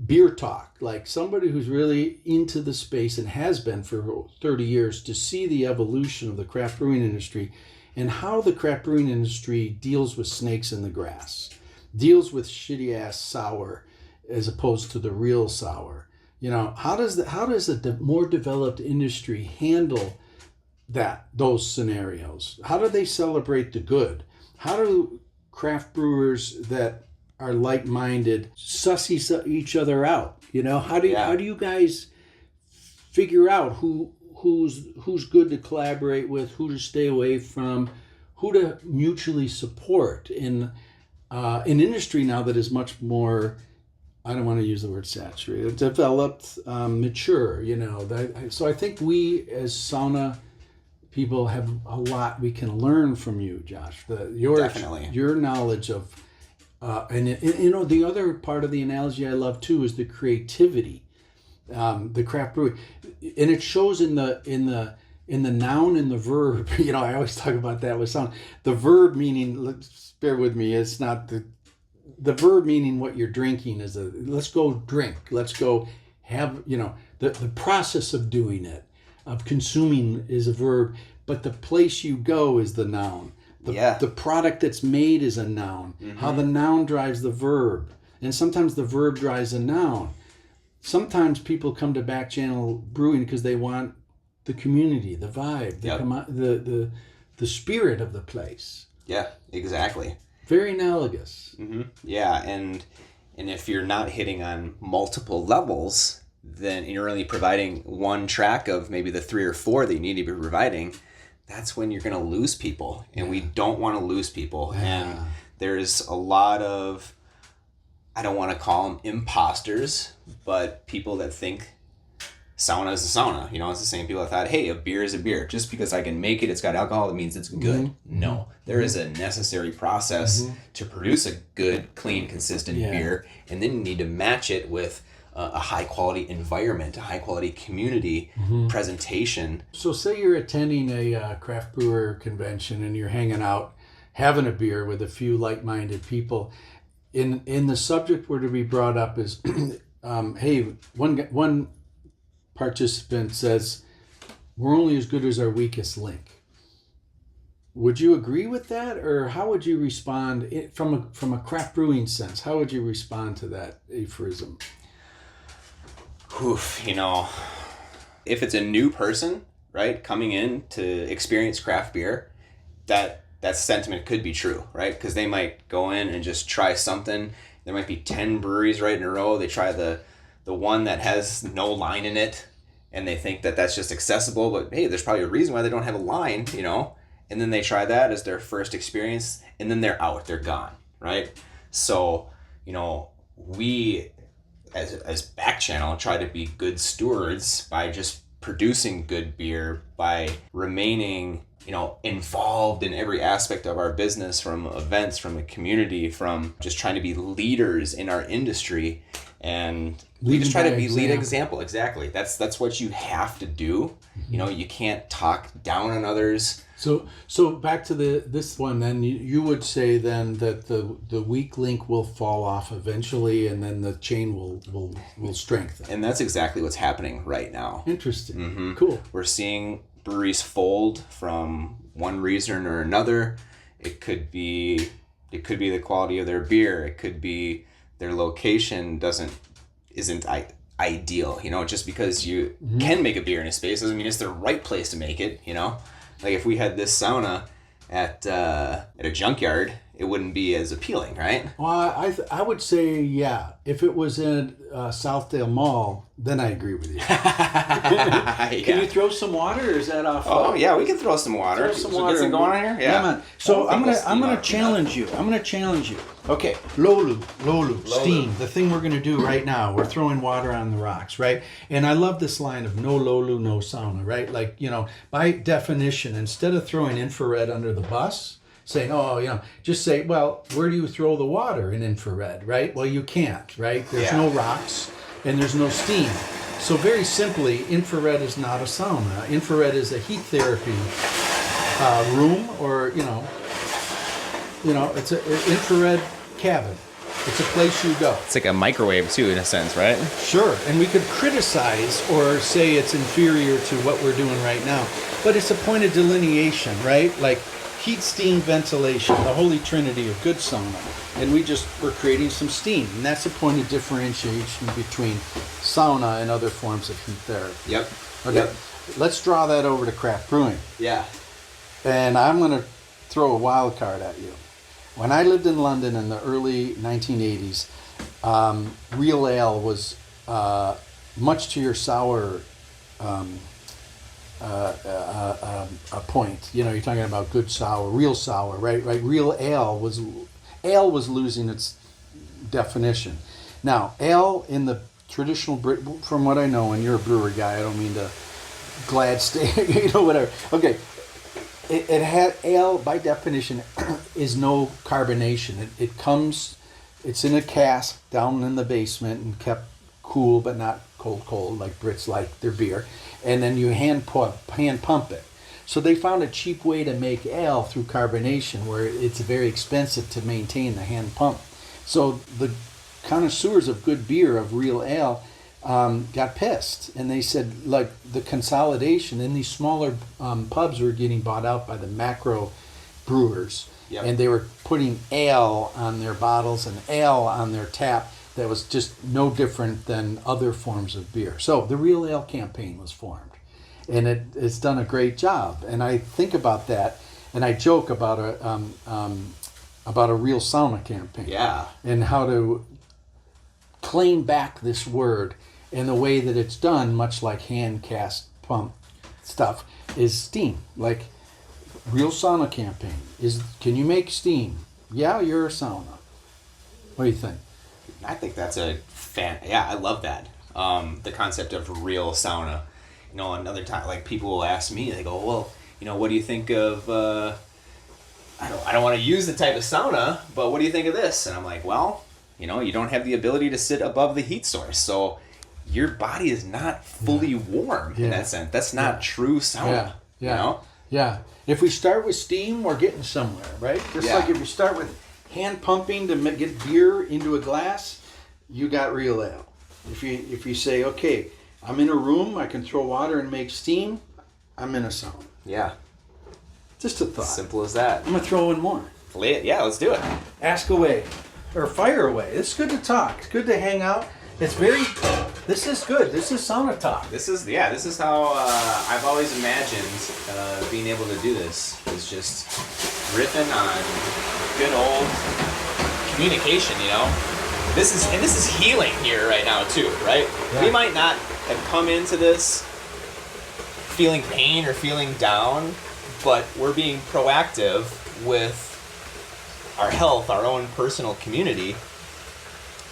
Speaker 2: beer talk, like somebody who's really into the space and has been for 30 years to see the evolution of the craft brewing industry and how the craft brewing industry deals with snakes in the grass, deals with shitty ass sour as opposed to the real sour. You know, how does a more developed industry handle those scenarios? How do they celebrate the good? How do craft brewers that are like-minded suss each other out? You know, how do you guys figure out who's good to collaborate with, who to stay away from, who to mutually support in an industry now that is much more, I don't want to use the word saturated, developed, mature, you know. So I think we as sauna people have a lot we can learn from you, Josh.
Speaker 1: Definitely. Your
Speaker 2: knowledge of, and you know, the other part of the analogy I love too is the creativity. The craft brewery, and it shows in the noun and the verb. You know, I always talk about that with sound. The verb meaning, bear with me, it's not the verb meaning what you're drinking is let's go drink, let's go have, you know, the process of doing it, of consuming is a verb, but the place you go is the noun. The product that's made is a noun. Mm-hmm. How the noun drives the verb, and sometimes the verb drives the noun. Sometimes people come to Back Channel Brewing because they want the community, the vibe, the spirit of the place.
Speaker 1: Yeah, exactly.
Speaker 2: Very analogous.
Speaker 1: Mm-hmm. Yeah, and if you're not hitting on multiple levels, then you're only providing one track of maybe the 3 or 4 that you need to be providing. That's when you're going to lose people, and we don't want to lose people. Yeah. And there's a lot of, I don't want to call them imposters, but people that think sauna is a sauna. You know, it's the same people that thought, hey, a beer is a beer. Just because I can make it, it's got alcohol, it means it's good. Mm-hmm. No, there is a necessary process to produce a good, clean, consistent beer, and then you need to match it with a high-quality environment, a high-quality community presentation.
Speaker 2: So say you're attending a craft brewer convention and you're hanging out, having a beer with a few like-minded people. In the subject were to be brought up is, hey, one participant says, we're only as good as our weakest link. Would you agree with that, or how would you respond from a craft brewing sense? How would you respond to that aphorism?
Speaker 1: Oof, if it's a new person, right, coming in to experience craft beer, that sentiment could be true, right? Because they might go in and just try something. There might be 10 breweries right in a row. They try the one that has no line in it, and they think that that's just accessible. But hey, there's probably a reason why they don't have a line, And then they try that as their first experience, and then they're out, they're gone, right? So, we as back channel try to be good stewards by just producing good beer, by remaining, involved in every aspect of our business, from events, from the community, from just trying to be leaders in our industry. And we just try to be lead example. Exactly. That's what you have to do. Mm-hmm. You can't talk down on others.
Speaker 2: So back to this one, then you would say then that the weak link will fall off eventually, and then the chain will strengthen.
Speaker 1: And that's exactly what's happening right now.
Speaker 2: Interesting.
Speaker 1: Mm-hmm.
Speaker 2: Cool.
Speaker 1: We're seeing breweries fold from one reason or another. It could be the quality of their beer. It could be their location isn't ideal. Just because you mm-hmm. can make a beer in a space doesn't mean it's the right place to make it. Like if we had this sauna at a junkyard, it wouldn't be as appealing, right?
Speaker 2: Well, I would say, yeah. If it was in Southdale Mall, then I agree with you. Can you throw some water, or is that off?
Speaker 1: Oh yeah, we can throw some water. Get some going on here. Yeah,
Speaker 2: man. So I'm gonna challenge you. Okay, Lolu, steam. The thing we're gonna do right now, we're throwing water on the rocks, right? And I love this line of no Lolu, no sauna, right? Like, by definition, instead of throwing infrared under the bus, saying, just say, well, where do you throw the water in infrared, right? Well, you can't, right? There's no rocks and there's no steam. So very simply, infrared is not a sauna. Infrared is a heat therapy room, or, it's an infrared cabin. It's a place you go.
Speaker 1: It's like a microwave too, in a sense, right?
Speaker 2: Sure. And we could criticize or say it's inferior to what we're doing right now. But it's a point of delineation, right? Like, heat, steam, ventilation, the holy trinity of good sauna. And we're creating some steam. And that's a point of differentiation between sauna and other forms of heat therapy.
Speaker 1: Yep.
Speaker 2: Okay.
Speaker 1: Yep.
Speaker 2: Let's draw that over to craft brewing.
Speaker 1: Yeah.
Speaker 2: And I'm going to throw a wild card at you. When I lived in London in the early 1980s, real ale was much to your sour a point. You're talking about good sour, real sour, right? Real ale was losing its definition. Now, ale in the traditional from what I know, and you're a brewer guy, I don't mean to glad state, whatever. Okay, it had ale by definition is no carbonation. It's in a cask down in the basement and kept cool, but not cold, like Brits like their beer. And then you hand pump it. So they found a cheap way to make ale through carbonation, where it's very expensive to maintain the hand pump. So the connoisseurs of good beer, of real ale, got pissed, and they said, like, the consolidation in these smaller pubs were getting bought out by the macro brewers. Yep. And they were putting ale on their bottles and ale on their tap that was just no different than other forms of beer. So the Real Ale campaign was formed, and it's done a great job. And I think about that, and I joke about a real sauna campaign.
Speaker 1: Yeah.
Speaker 2: And how to claim back this word, and the way that it's done, much like hand cast pump stuff, is steam. Like, real sauna campaign can you make steam? Yeah, you're a sauna. What do you think?
Speaker 1: I think that's I love that. The concept of real sauna. Another time, like, people will ask me, they go, well, what do you think of, I don't want to use the type of sauna, but what do you think of this? And I'm like, well, you don't have the ability to sit above the heat source. So your body is not fully warm in that sense. That's not true sauna.
Speaker 2: Yeah. If we start with steam, we're getting somewhere, right? Just like if you start with hand pumping to get beer into a glass, you got real ale. If you say, okay, I'm in a room, I can throw water and make steam, I'm in a sauna.
Speaker 1: Yeah.
Speaker 2: Just a thought.
Speaker 1: Simple as that.
Speaker 2: I'm going to throw in more.
Speaker 1: Yeah, let's do it.
Speaker 2: Ask away. Or fire away. It's good to talk. It's good to hang out. This is good. This is Sauna Talk.
Speaker 1: This is how I've always imagined being able to do this. Is just riffing on good old communication, you know. This is healing here right now too, right? Yeah. We might not have come into this feeling pain or feeling down, but we're being proactive with our health, our own personal community,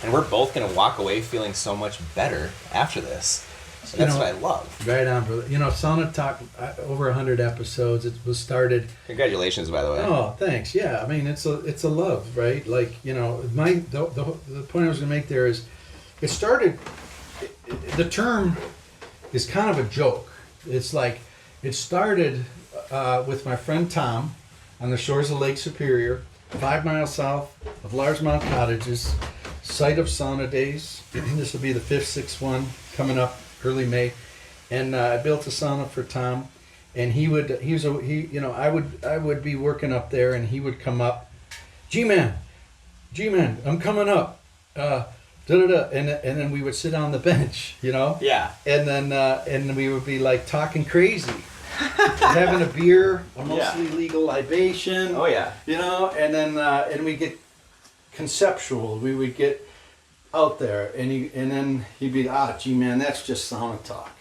Speaker 1: and we're both going to walk away feeling so much better after this. So that's what I love.
Speaker 2: Right on, brother. You know, Sauna Talk, over 100 episodes. It was started.
Speaker 1: Congratulations, by the way.
Speaker 2: Oh, thanks. Yeah, I mean, it's a love, right? Like, you know, the point I was going to make there is, it started. The term is kind of a joke. It's like it started with my friend Tom on the shores of Lake Superior, 5 miles south of Largemont Cottages, site of Sauna Days. This will be the 5th, 6th one coming up early May, and I built a sauna for Tom, and I would be working up there, and he would come up, G-Man, I'm coming up, and then we would sit on the bench, you know.
Speaker 1: Yeah.
Speaker 2: And then we would be like talking crazy. Having a beer, a mostly legal libation.
Speaker 1: Oh yeah.
Speaker 2: You know, and then and we get conceptual. We would get out there, and then he'd be, G-Man, that's just Sauna Talk.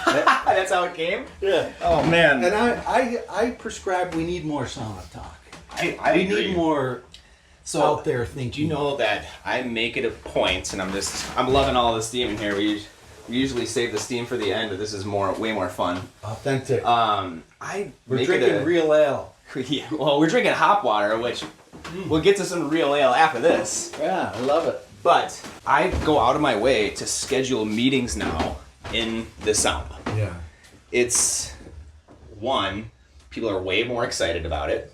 Speaker 1: That's how it came.
Speaker 2: Yeah.
Speaker 1: Oh man.
Speaker 2: And I prescribe we need more Sauna Talk.
Speaker 1: I
Speaker 2: we
Speaker 1: agree.
Speaker 2: need more.
Speaker 1: So
Speaker 2: out there thinking.
Speaker 1: Do you know that I make it a point, and I'm loving all the steam in here. We usually save the steam for the end, but this is way more fun.
Speaker 2: Authentic.
Speaker 1: We're
Speaker 2: drinking real ale.
Speaker 1: Yeah, well, we're drinking hop water, which we'll get to some real ale after this.
Speaker 2: Yeah, I love it.
Speaker 1: But I go out of my way to schedule meetings now in the sauna.
Speaker 2: Yeah.
Speaker 1: It's, 1, people are way more excited about it.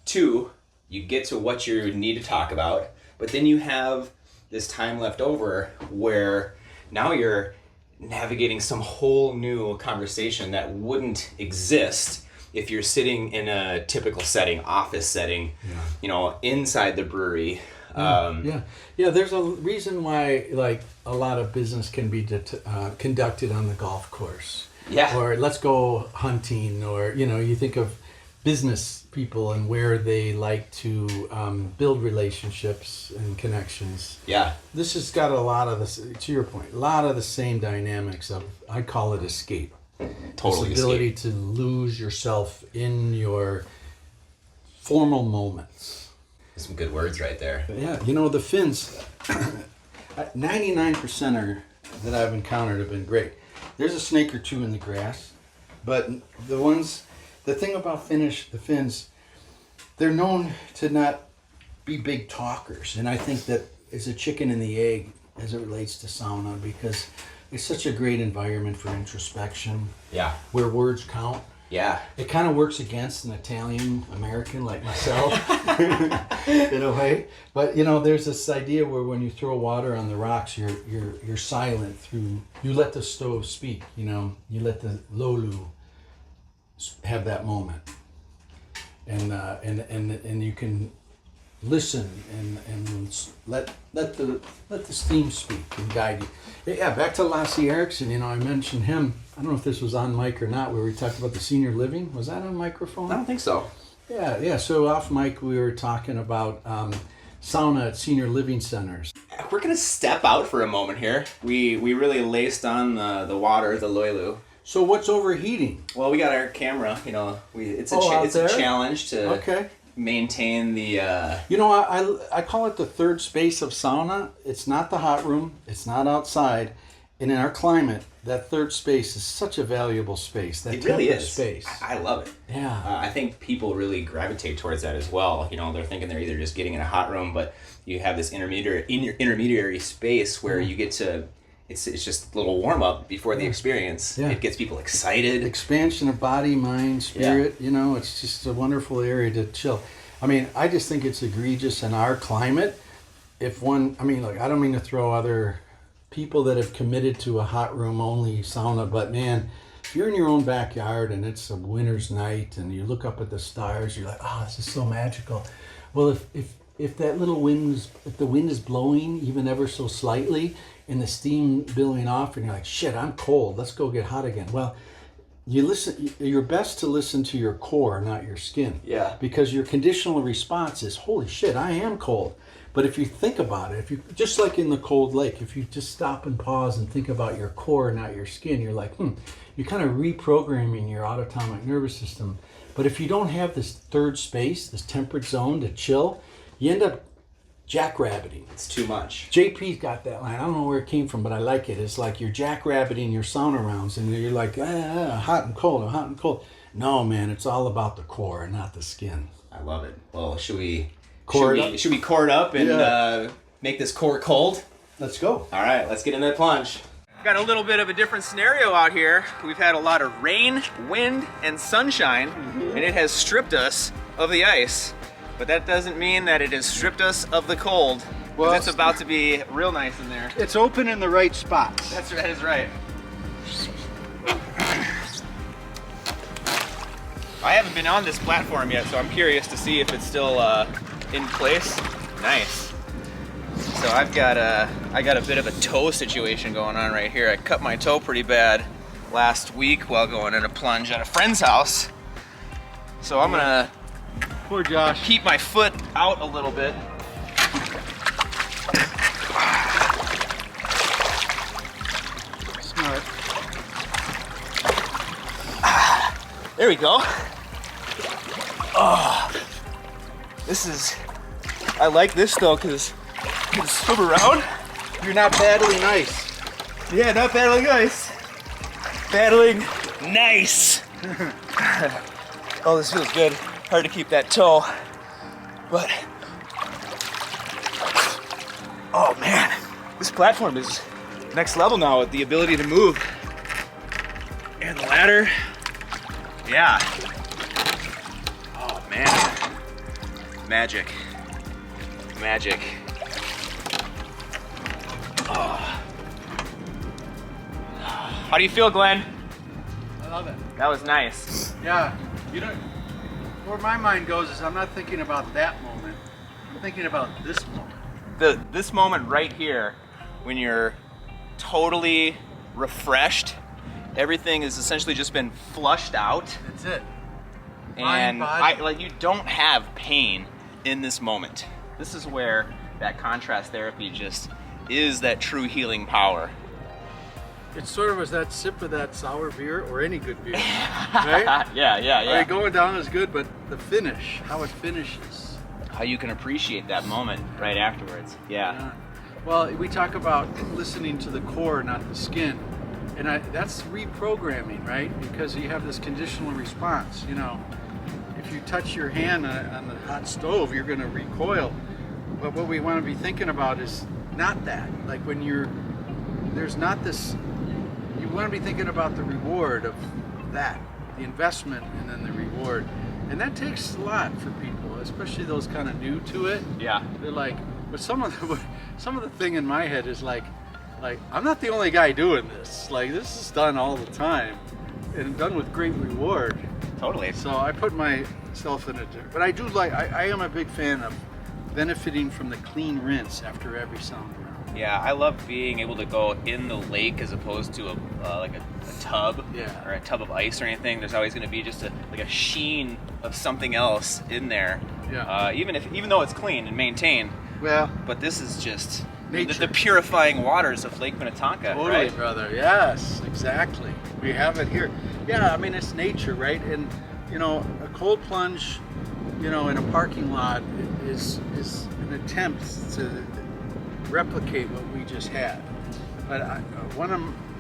Speaker 1: 2, you get to what you need to talk about, but then you have this time left over where now you're navigating some whole new conversation that wouldn't exist if you're sitting in a typical setting, office setting, you know, inside the brewery.
Speaker 2: Yeah, there's a reason why, like, a lot of business can be conducted on the golf course.
Speaker 1: Yeah.
Speaker 2: Or let's go hunting, or, you know, you think of business people and where they like to build relationships and connections.
Speaker 1: Yeah.
Speaker 2: This has got a lot of this, to your point, a lot of the same dynamics of, I call it escape.
Speaker 1: Totally
Speaker 2: this ability to lose yourself in your formal moments.
Speaker 1: Some good words right there.
Speaker 2: Yeah, you know, the Finns, 99% that I've encountered have been great. There's a snake or two in the grass, but the thing about the Finns, they're known to not be big talkers. And I think that it's a chicken and the egg as it relates to sauna, because it's such a great environment for introspection.
Speaker 1: Yeah.
Speaker 2: Where words count.
Speaker 1: Yeah.
Speaker 2: It kind of works against an Italian American like myself in a way. But, you know, there's this idea where when you throw water on the rocks, you're silent through, you let the stove speak, you know, you let the lolu have that moment. And you can listen and let the steam speak and guide you. Yeah, back to Lasse Eriksson, you know, I mentioned him. I don't know if this was on mic or not, where we talked about the senior living. Was that on microphone?
Speaker 1: I don't think so.
Speaker 2: Yeah. So off mic, we were talking about sauna at senior living centers.
Speaker 1: We're going to step out for a moment here. We really laced on the water, the loilu.
Speaker 2: So what's overheating?
Speaker 1: Well, we got our camera, you know, it's a challenge to maintain the...
Speaker 2: You know, I call it the third space of sauna. It's not the hot room. It's not outside. And in our climate, that third space is such a valuable space. That
Speaker 1: it really is.
Speaker 2: Space.
Speaker 1: I love it.
Speaker 2: Yeah.
Speaker 1: I think people really gravitate towards that as well. You know, they're thinking they're either just getting in a hot room, but you have this intermediary space where you get to... It's just a little warm up before the experience. Yeah. It gets people excited.
Speaker 2: Expansion of body, mind, spirit. Yeah. You know, it's just a wonderful area to chill. I mean, I just think it's egregious in our climate. I don't mean to throw other people that have committed to a hot room only sauna, but man, If you're in your own backyard and it's a winter's night and you look up at the stars, you're like, oh, this is so magical. Well, if that little if the wind is blowing even ever so slightly and the steam billowing off and you're like, shit, I'm cold, let's go get hot again. Well, you're best to listen to your core, not your skin.
Speaker 1: Yeah.
Speaker 2: Because your conditional response is, holy shit, I am cold. But if you think about it, if you just like in the cold lake, if you just stop and pause and think about your core, not your skin, you're like, you're kind of reprogramming your autonomic nervous system. But if you don't have this third space, this temperate zone to chill, you end up jackrabbiting.
Speaker 1: It's too much.
Speaker 2: JP's got that line. I don't know where it came from, but I like it. It's like you're jackrabbiting your sauna rounds, and you're like, hot and cold, hot and cold. No, man, it's all about the core, not the skin.
Speaker 1: I love it. Well, should we
Speaker 2: core
Speaker 1: it up and make this core cold?
Speaker 2: Let's go.
Speaker 1: All right, let's get in that plunge. Got a little bit of a different scenario out here. We've had a lot of rain, wind, and sunshine, and it has stripped us of the ice. But that doesn't mean that it has stripped us of the cold. Well, it's about to be real nice in there.
Speaker 2: It's open in the right spots.
Speaker 1: That is right. I haven't been on this platform yet, so I'm curious to see if it's still in place. Nice. So I got a bit of a toe situation going on right here. I cut my toe pretty bad last week while going in a plunge at a friend's house. So I'm gonna
Speaker 2: Poor Josh.
Speaker 1: keep my foot out a little bit.
Speaker 2: Smart.
Speaker 1: There we go. Oh, I like this though because you can swim around.
Speaker 2: You're not battling ice.
Speaker 1: Yeah, not battling ice. Battling nice. Oh, this feels good. Hard to keep that toe, but oh man, this platform is next level now with the ability to move. And the ladder, yeah. Oh man, magic. Oh. How do you feel, Glenn?
Speaker 2: I love it.
Speaker 1: That was nice.
Speaker 2: Yeah. Where my mind goes is I'm not thinking about that moment. I'm thinking about this moment.
Speaker 1: This moment right here, when you're totally refreshed, everything has essentially just been flushed out.
Speaker 2: That's it.
Speaker 1: And
Speaker 2: Mind, body.
Speaker 1: you don't have pain in this moment. This is where that contrast therapy just is that true healing power.
Speaker 2: It's sort of as that sip of that sour beer or any good beer, right?
Speaker 1: Yeah.
Speaker 2: Right, going down is good, but the finish, how it finishes.
Speaker 1: How you can appreciate that moment right afterwards. Yeah.
Speaker 2: Well, we talk about listening to the core, not the skin. And that's reprogramming, right? Because you have this conditional response. If you touch your hand on the hot stove, you're going to recoil. But what we want to be thinking about is not that. Like when there's not this, you want to be thinking about the reward of that, the investment and then the reward. And that takes a lot for people, especially those kind of new to it.
Speaker 1: Yeah.
Speaker 2: They're like, but some of the thing in my head is like I'm not the only guy doing this. Like this is done all the time and done with great reward.
Speaker 1: Totally.
Speaker 2: So I put myself in but I do I am a big fan of benefiting from the clean rinse after every sauna round.
Speaker 1: Yeah, I love being able to go in the lake as opposed to a tub or a tub of ice or anything. There's always going to be just a sheen of something else in there.
Speaker 2: Yeah.
Speaker 1: Even though it's clean and maintained.
Speaker 2: Well,
Speaker 1: but this is just
Speaker 2: nature.
Speaker 1: The purifying waters of Lake Minnetonka.
Speaker 2: Totally,
Speaker 1: right?
Speaker 2: brother. Yes, exactly. We have it here. Yeah, I mean it's nature, right? And a cold plunge, in a parking lot is an attempt to replicate what we just had. But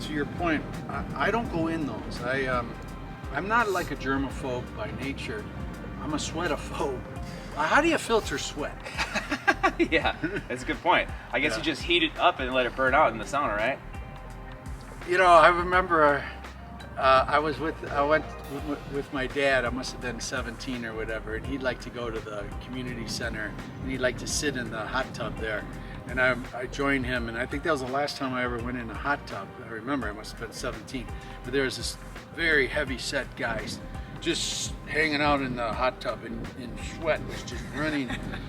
Speaker 2: to your point, I don't go in those. I'm not like a germaphobe by nature. I'm a sweatophobe. How do you filter sweat?
Speaker 1: Yeah, that's a good point. I guess you just heat it up and let it burn out in the sauna, right?
Speaker 2: I remember I went with my dad. I must have been 17 or whatever, and he'd like to go to the community center and he'd like to sit in the hot tub there. And I joined him, and I think that was the last time I ever went in a hot tub. I remember I must have been 17. But there was this very heavy set guy just hanging out in the hot tub, and sweat was just running.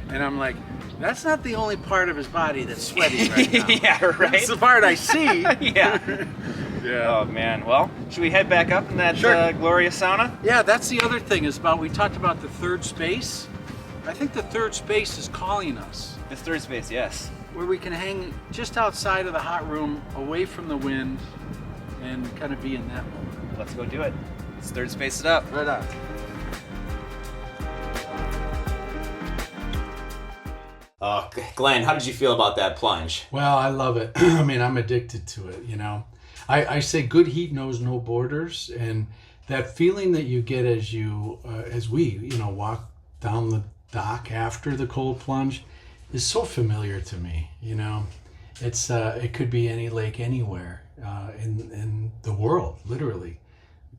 Speaker 2: And I'm like, that's not the only part of his body that's sweating right now.
Speaker 1: Yeah, right.
Speaker 2: That's the part I see.
Speaker 1: Yeah.
Speaker 2: Yeah.
Speaker 1: Oh man. Well, should we head back up in that glorious sauna?
Speaker 2: Yeah, that's the other thing is we talked about the third space. I think the third space is calling us.
Speaker 1: This third space, yes.
Speaker 2: Where we can hang just outside of the hot room, away from the wind, and kind of be in that moment.
Speaker 1: Let's go do it. Let's third space it up.
Speaker 2: Right on.
Speaker 1: Glenn, how did you feel about that plunge?
Speaker 2: Well, I love it. I mean, I'm addicted to it, you know. I say good heat knows no borders, and that feeling that you get as we walk down the dock after the cold plunge is so familiar to me, you know. It's it could be any lake anywhere in the world, literally.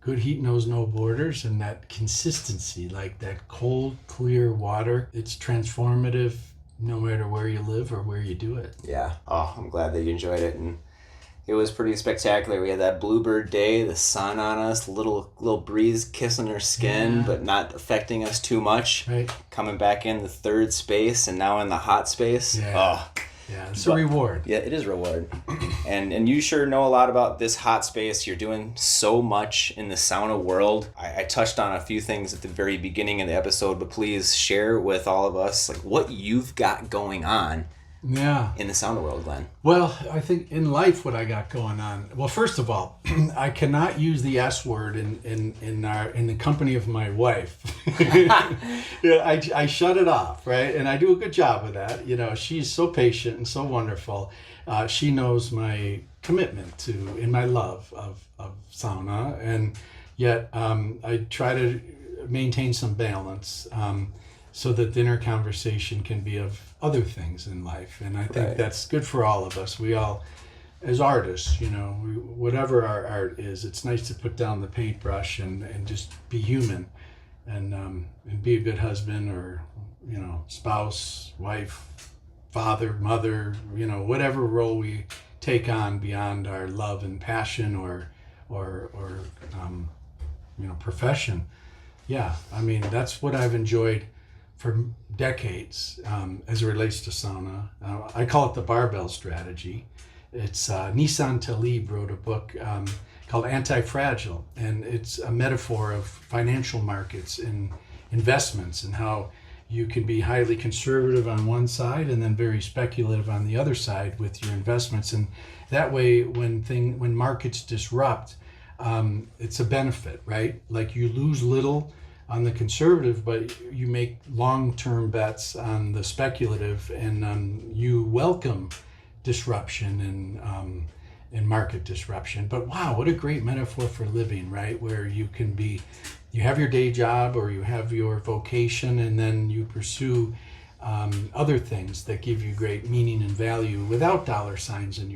Speaker 2: Good heat knows no borders, and that consistency, like that cold, clear water, it's transformative no matter where you live or where you do it.
Speaker 1: Yeah. Oh, I'm glad that you enjoyed it, and it was pretty spectacular. We had that bluebird day, the sun on us, little breeze kissing our skin, but not affecting us too much.
Speaker 2: Right.
Speaker 1: Coming back in the third space and now in the hot space.
Speaker 2: Yeah.
Speaker 1: Oh.
Speaker 2: Yeah, it's a reward.
Speaker 1: Yeah, it is a reward. And you sure know a lot about this hot space. You're doing so much in the sauna world. I touched on a few things at the very beginning of the episode, but please share with all of us like what you've got going on in the sauna world, Glenn.
Speaker 2: Well, I think in life what I got going on. Well, first of all, I cannot use the S word in the company of my wife. I shut it off, right? And I do a good job of that. You know, she's so patient and so wonderful. She knows my commitment in my love of sauna, and yet I try to maintain some balance so that dinner conversation can be of other things in life. And I think that's good for all of us. We all, as artists, you know, whatever our art is, it's nice to put down the paintbrush and just be human and be a good husband or, you know, spouse, wife, father, mother, you know, whatever role we take on beyond our love and passion or you know, profession. Yeah, I mean, that's what I've enjoyed for decades as it relates to sauna. I call it the barbell strategy. It's Nissan Taleb wrote a book called Anti-Fragile, and it's a metaphor of financial markets and investments and how you can be highly conservative on one side and then very speculative on the other side with your investments. And that way, when markets disrupt, it's a benefit, right? Like you lose little on the conservative, but you make long-term bets on the speculative, and you welcome disruption and market disruption. But wow, what a great metaphor for living, right? Where you have your day job or you have your vocation, and then you pursue other things that give you great meaning and value without dollar signs in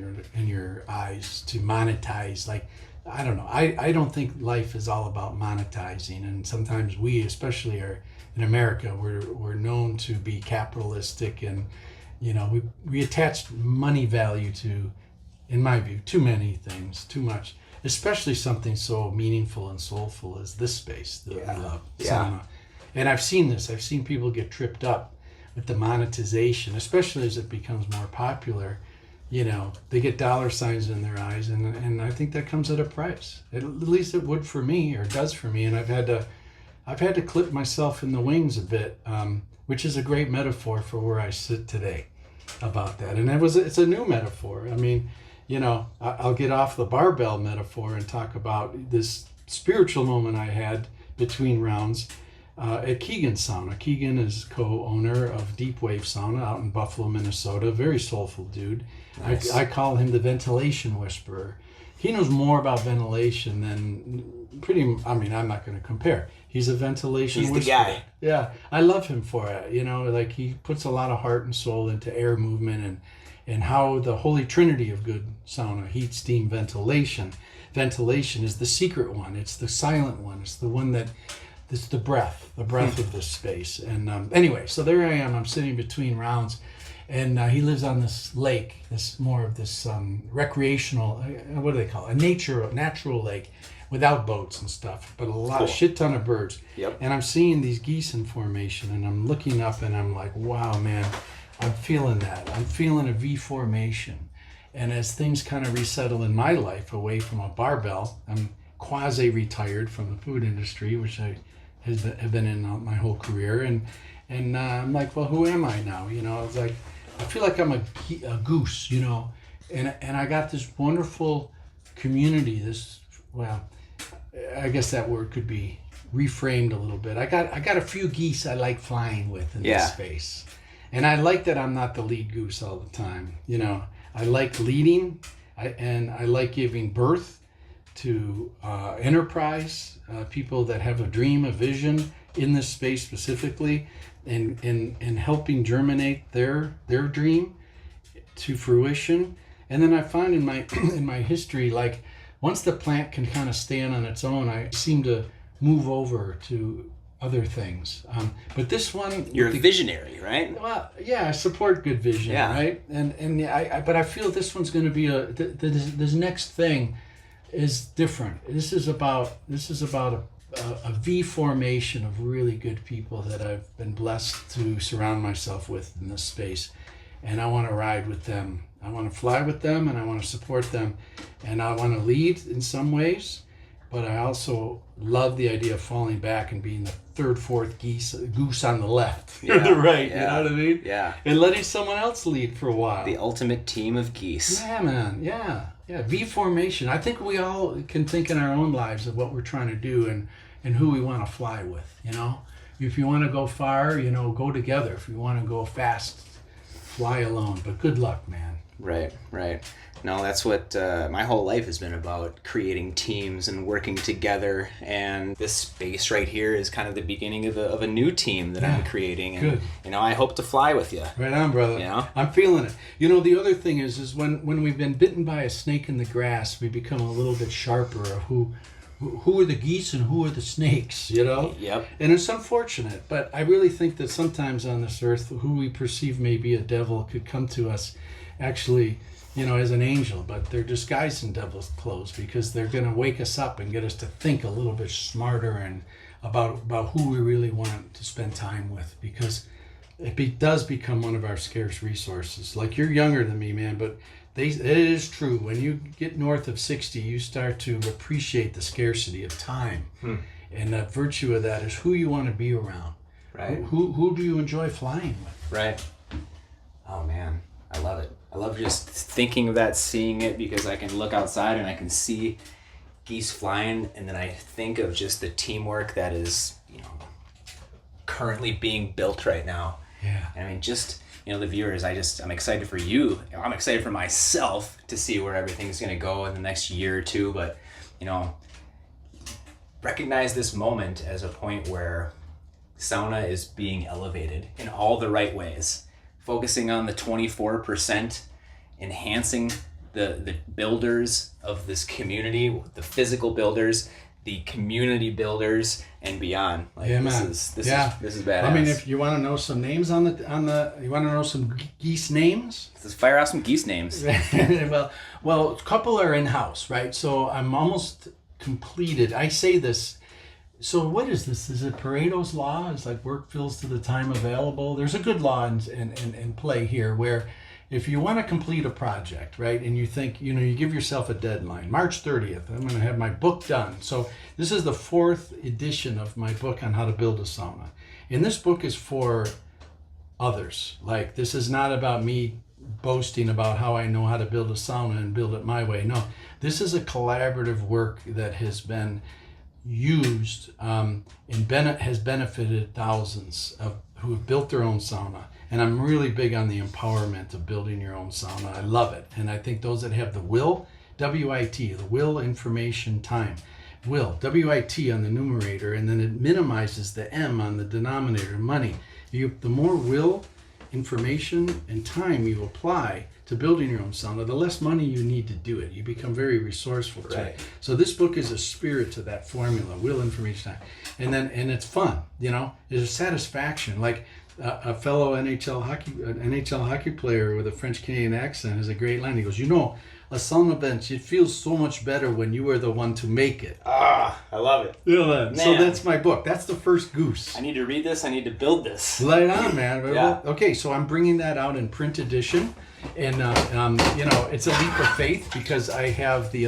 Speaker 2: your eyes to monetize. Like, I don't know. I don't think life is all about monetizing, and sometimes we, especially in America, we're known to be capitalistic, and you know we attach money value to, in my view, too many things, too much, especially something so meaningful and soulful as this space that I love, sauna. And I've seen this. I've seen people get tripped up with the monetization, especially as it becomes more popular. You know, they get dollar signs in their eyes, and I think that comes at a price. At least it would for me, or does for me. And I've had to clip myself in the wings a bit, which is a great metaphor for where I sit today about that. And it's a new metaphor. I mean, you know, I'll get off the barbell metaphor and talk about this spiritual moment I had between rounds at Keegan's Sauna. Keegan is co-owner of Deep Wave Sauna out in Buffalo, Minnesota. Very soulful dude. Nice. I call him the ventilation whisperer. He knows more about ventilation than I'm not going to compare. He's a ventilation whisperer. He's the guy. Yeah, I love him for it. You know, like he puts a lot of heart and soul into air movement and how the holy trinity of good sauna, heat, steam, ventilation. Ventilation is the secret one. It's the silent one. It's the one that... It's the breath of this space. And anyway, so there I am. I'm sitting between rounds, And he lives on this lake, this recreational, what do they call it? A natural lake without boats and stuff, but a shit ton of birds.
Speaker 1: Yep.
Speaker 2: And I'm seeing these geese in formation, and I'm looking up and I'm like, wow, man, I'm feeling that. I'm feeling a V formation. And as things kind of resettle in my life away from a barbell, I'm quasi-retired from the food industry, which I have been in my whole career. And I'm like, well, who am I now? It's like, I feel like I'm a goose, and I got this wonderful community, I guess that word could be reframed a little bit. I got a few geese I like flying with in this space. And I like that I'm not the lead goose all the time. I like leading, and I like giving birth to enterprise, people that have a dream, a vision in this space specifically, and helping germinate their dream to fruition. And then I find in my history, like, once the plant can kind of stand on its own, I seem to move over to other things. But this one,
Speaker 1: you're a visionary, right?
Speaker 2: Well, yeah, I support good vision, right? But I feel this one's going to be this next thing is different. This is about a V formation of really good people that I've been blessed to surround myself with in this space, and I want to ride with them. I want to fly with them, and I want to support them, and I want to lead in some ways, but I also love the idea of falling back and being the third, fourth goose on the left or the right. You know what I mean?
Speaker 1: Yeah.
Speaker 2: And letting someone else lead for a while.
Speaker 1: The ultimate team of geese.
Speaker 2: Yeah, man. Yeah. V formation. I think we all can think in our own lives of what we're trying to do and who we want to fly with. If you want to go far, go together. If you want to go fast, fly alone. But good luck, man.
Speaker 1: Right. No, that's what my whole life has been about, creating teams and working together. And this space right here is kind of the beginning of a new team that I'm creating. And,
Speaker 2: good.
Speaker 1: I hope to fly with you.
Speaker 2: Right on, brother. I'm feeling it. The other thing is when we've been bitten by a snake in the grass, we become a little bit sharper of who are the geese and who are the snakes,
Speaker 1: Yep.
Speaker 2: And it's unfortunate, but I really think that sometimes on this earth, who we perceive may be a devil could come to us actually, as an angel, but they're disguised in devil's clothes because they're going to wake us up and get us to think a little bit smarter and about who we really want to spend time with, because it does become one of our scarce resources. Like, you're younger than me, man, but it is true. When you get north of 60, you start to appreciate the scarcity of time. And the virtue of that is who you want to be around.
Speaker 1: Right.
Speaker 2: Who do you enjoy flying with?
Speaker 1: Right. Oh, man. I love it. I love just thinking of that, seeing it, because I can look outside and I can see geese flying, and then I think of just the teamwork that is, currently being built right now.
Speaker 2: Yeah.
Speaker 1: And just, the viewers, I'm excited for you. I'm excited for myself to see where everything's going to go in the next year or two, but, recognize this moment as a point where sauna is being elevated in all the right ways. Focusing on the 24%, enhancing the builders of this community, the physical builders, the community builders, and beyond. This is badass.
Speaker 2: I mean, if you want to know some names you want to know some geese names?
Speaker 1: Let's fire off some geese names.
Speaker 2: well, a couple are in house, right? So I'm almost completed. I say this. So what is this? Is it Pareto's law? It's like work fills to the time available. There's a good law in play here where if you want to complete a project, right, and you think, you give yourself a deadline, March 30th, I'm going to have my book done. So this is the 4th edition of my book on how to build a sauna. And this book is for others. Like, this is not about me boasting about how I know how to build a sauna and build it my way. No, this is a collaborative work that has been used and has benefited thousands of who have built their own sauna. And I'm really big on the empowerment of building your own sauna. I love it. And I think those that have the will, W-I-T, the will, information, time, will, W-I-T on the numerator, and then it minimizes the M on the denominator, money. The more will, information, and time you apply to building your own sauna, the less money you need to do it. You become very resourceful to it. So this book is a spirit to that formula, will, information, time. And it's fun, there's a satisfaction. Like, a fellow NHL hockey player with a French Canadian accent has a great line. He goes, a sauna bench, it feels so much better when you are the one to make it.
Speaker 1: Ah, I love it.
Speaker 2: Man. So that's my book. That's the first goose.
Speaker 1: I need to read this. I need to build this.
Speaker 2: Lay it on, man.
Speaker 1: Yeah.
Speaker 2: Okay, so I'm bringing that out in print edition, and it's a leap of faith because I have the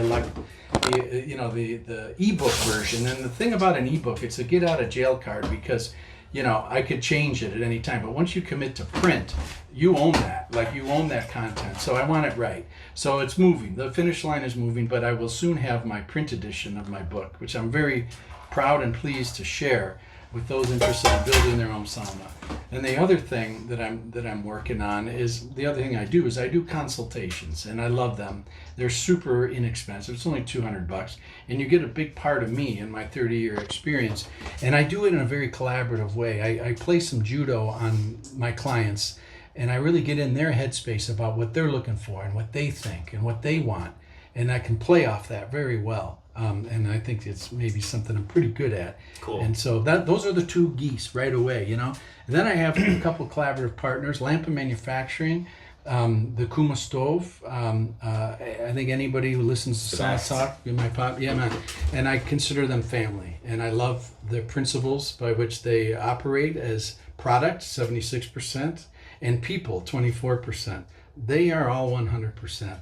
Speaker 2: ebook version. And the thing about an ebook, it's a get out of jail card because I could change it at any time. But once you commit to print, you own that. Like, you own that content. So I want it right. So it's moving. The finish line is moving, but I will soon have my print edition of my book, which I'm very proud and pleased to share with those interested in building their own sauna. And the other thing that I'm working on is, the other thing I do consultations, and I love them. They're super inexpensive. It's only $200, and you get a big part of me and my 30-year experience. And I do it in a very collaborative way. I play some judo on my clients, and I really get in their headspace about what they're looking for and what they think and what they want, and I can play off that very well. And I think it's maybe something I'm pretty good at.
Speaker 1: Cool.
Speaker 2: And so those are the two geese right away, And then I have a couple collaborative partners, Lampa Manufacturing, the Kuma Stove. I think anybody who listens to Sauna Talk in my pop, yeah, man. And I consider them family. And I love the principles by which they operate as product, 76%, and people, 24%. They are all 100%.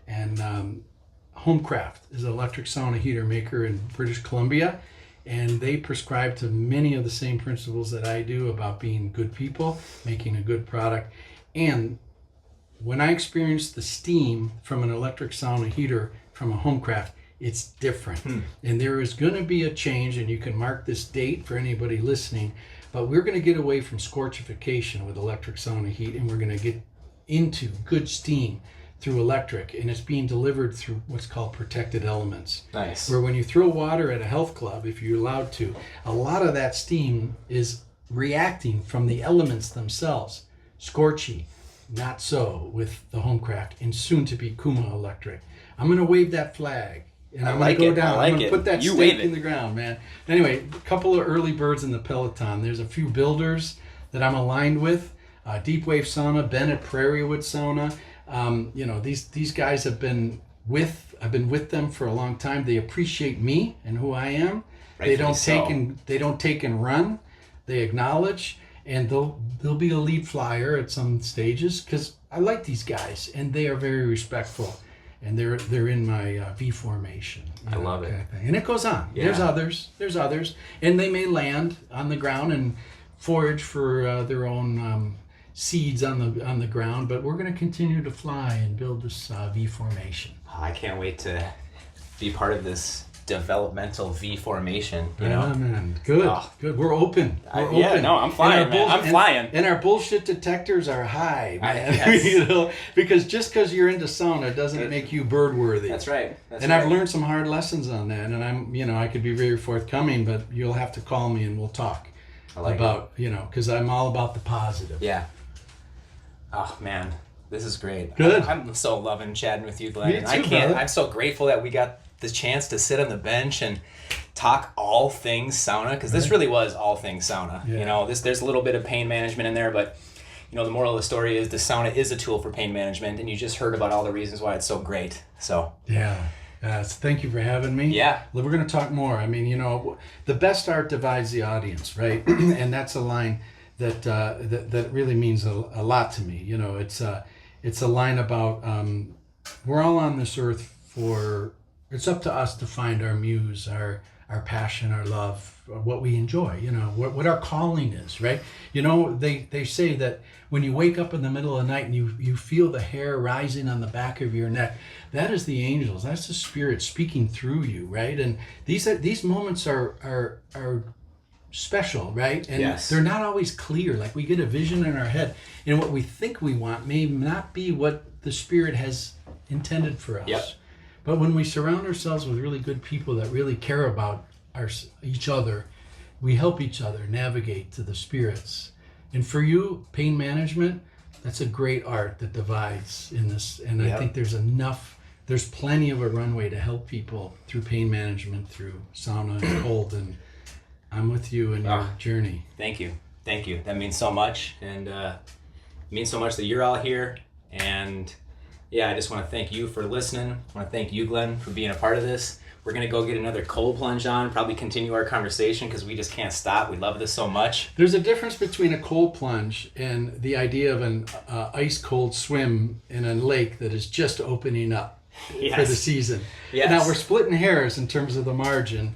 Speaker 2: And Homecraft is an electric sauna heater maker in British Columbia, and they prescribe to many of the same principles that I do about being good people, making a good product. And when I experience the steam from an electric sauna heater from a Homecraft, it's different. And there is going to be a change, and you can mark this date for anybody listening, but we're going to get away from scorchification with electric sauna heat, and we're going to get into good steam through electric, and it's being delivered through what's called protected elements.
Speaker 1: Nice.
Speaker 2: Where when you throw water at a health club, if you're allowed to, a lot of that steam is reacting from the elements themselves. Scorchy, not so with the Homecraft, and soon to be Kuma Electric. I'm going to wave that flag, and I'm going to go down. I'm going to put that stake in the ground, man. Anyway, a couple of early birds in the peloton. There's a few builders that I'm aligned with. Deep Wave Sauna, Bennett Prairie Wood Sauna. These guys I've been with them for a long time. They appreciate me and who I am. They don't take and run. They acknowledge, and they'll be a lead flyer at some stages because I like these guys and they are very respectful, and they're in my V formation.
Speaker 1: I love it.
Speaker 2: And it goes on.
Speaker 1: Yeah.
Speaker 2: There's others, and they may land on the ground and forage for their own seeds on the ground, but we're going to continue to fly and build this V formation.
Speaker 1: I can't wait to be part of this developmental V formation.
Speaker 2: Man, good. We're open.
Speaker 1: I'm flying, man. I'm flying.
Speaker 2: And our bullshit detectors are high, man.
Speaker 1: Yes.
Speaker 2: Because just because you're into sauna doesn't make you bird worthy.
Speaker 1: That's right.
Speaker 2: I've learned some hard lessons on that, and I could be very forthcoming, but you'll have to call me and we'll talk because I'm all about the positive.
Speaker 1: Yeah. Oh man, this is great.
Speaker 2: Good.
Speaker 1: I'm so loving chatting with you, Glenn.
Speaker 2: Me too, brother.
Speaker 1: I'm so grateful that we got the chance to sit on the bench and talk all things sauna, because this really was all things sauna.
Speaker 2: Yeah.
Speaker 1: There's a little bit of pain management in there, but the moral of the story is the sauna is a tool for pain management, and you just heard about all the reasons why it's so great. So
Speaker 2: yeah. Thank you for having me.
Speaker 1: Yeah.
Speaker 2: We're going to talk more. The best art divides the audience, right? And that's a line that really means a lot to me. It's a line about we're all on this earth it's up to us to find our muse, our passion, our love, what we enjoy, what our calling is, right? They say that when you wake up in the middle of the night and you feel the hair rising on the back of your neck, that is the angels, that's the spirit speaking through you, right? And these moments are special, right? And
Speaker 1: yes.
Speaker 2: They're not always clear. Like, we get a vision in our head, and what we think we want may not be what the spirit has intended for us.
Speaker 1: Yep.
Speaker 2: But when we surround ourselves with really good people that really care about each other, we help each other navigate to the spirits. And for you, pain management, that's a great art that divides in this. And I think there's plenty of a runway to help people through pain management, through sauna and cold. And I'm with you in your journey.
Speaker 1: Thank you. Thank you. That means so much, and it means so much that you're all here. And yeah, I just want to thank you for listening. I want to thank you, Glenn, for being a part of this. We're going to go get another cold plunge on, probably continue our conversation because we just can't stop. We love this so much.
Speaker 2: There's a difference between a cold plunge and the idea of an ice cold swim in a lake that is just opening up for the season.
Speaker 1: Yes.
Speaker 2: Now we're splitting hairs in terms of the margin,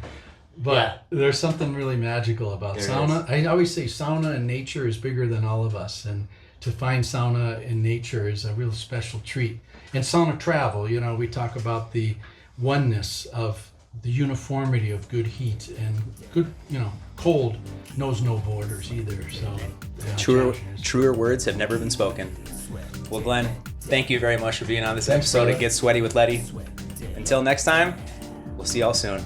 Speaker 2: but there's something really magical about sauna. I always say sauna in nature is bigger than all of us, and to find sauna in nature is a real special treat. And sauna travel, we talk about the oneness of the uniformity of good heat, and good, cold knows no borders either. So
Speaker 1: truer words have never been spoken. Well, Glenn, thank you very much for being on this episode of Get Sweaty with Leddy. Until next time, we'll see y'all soon.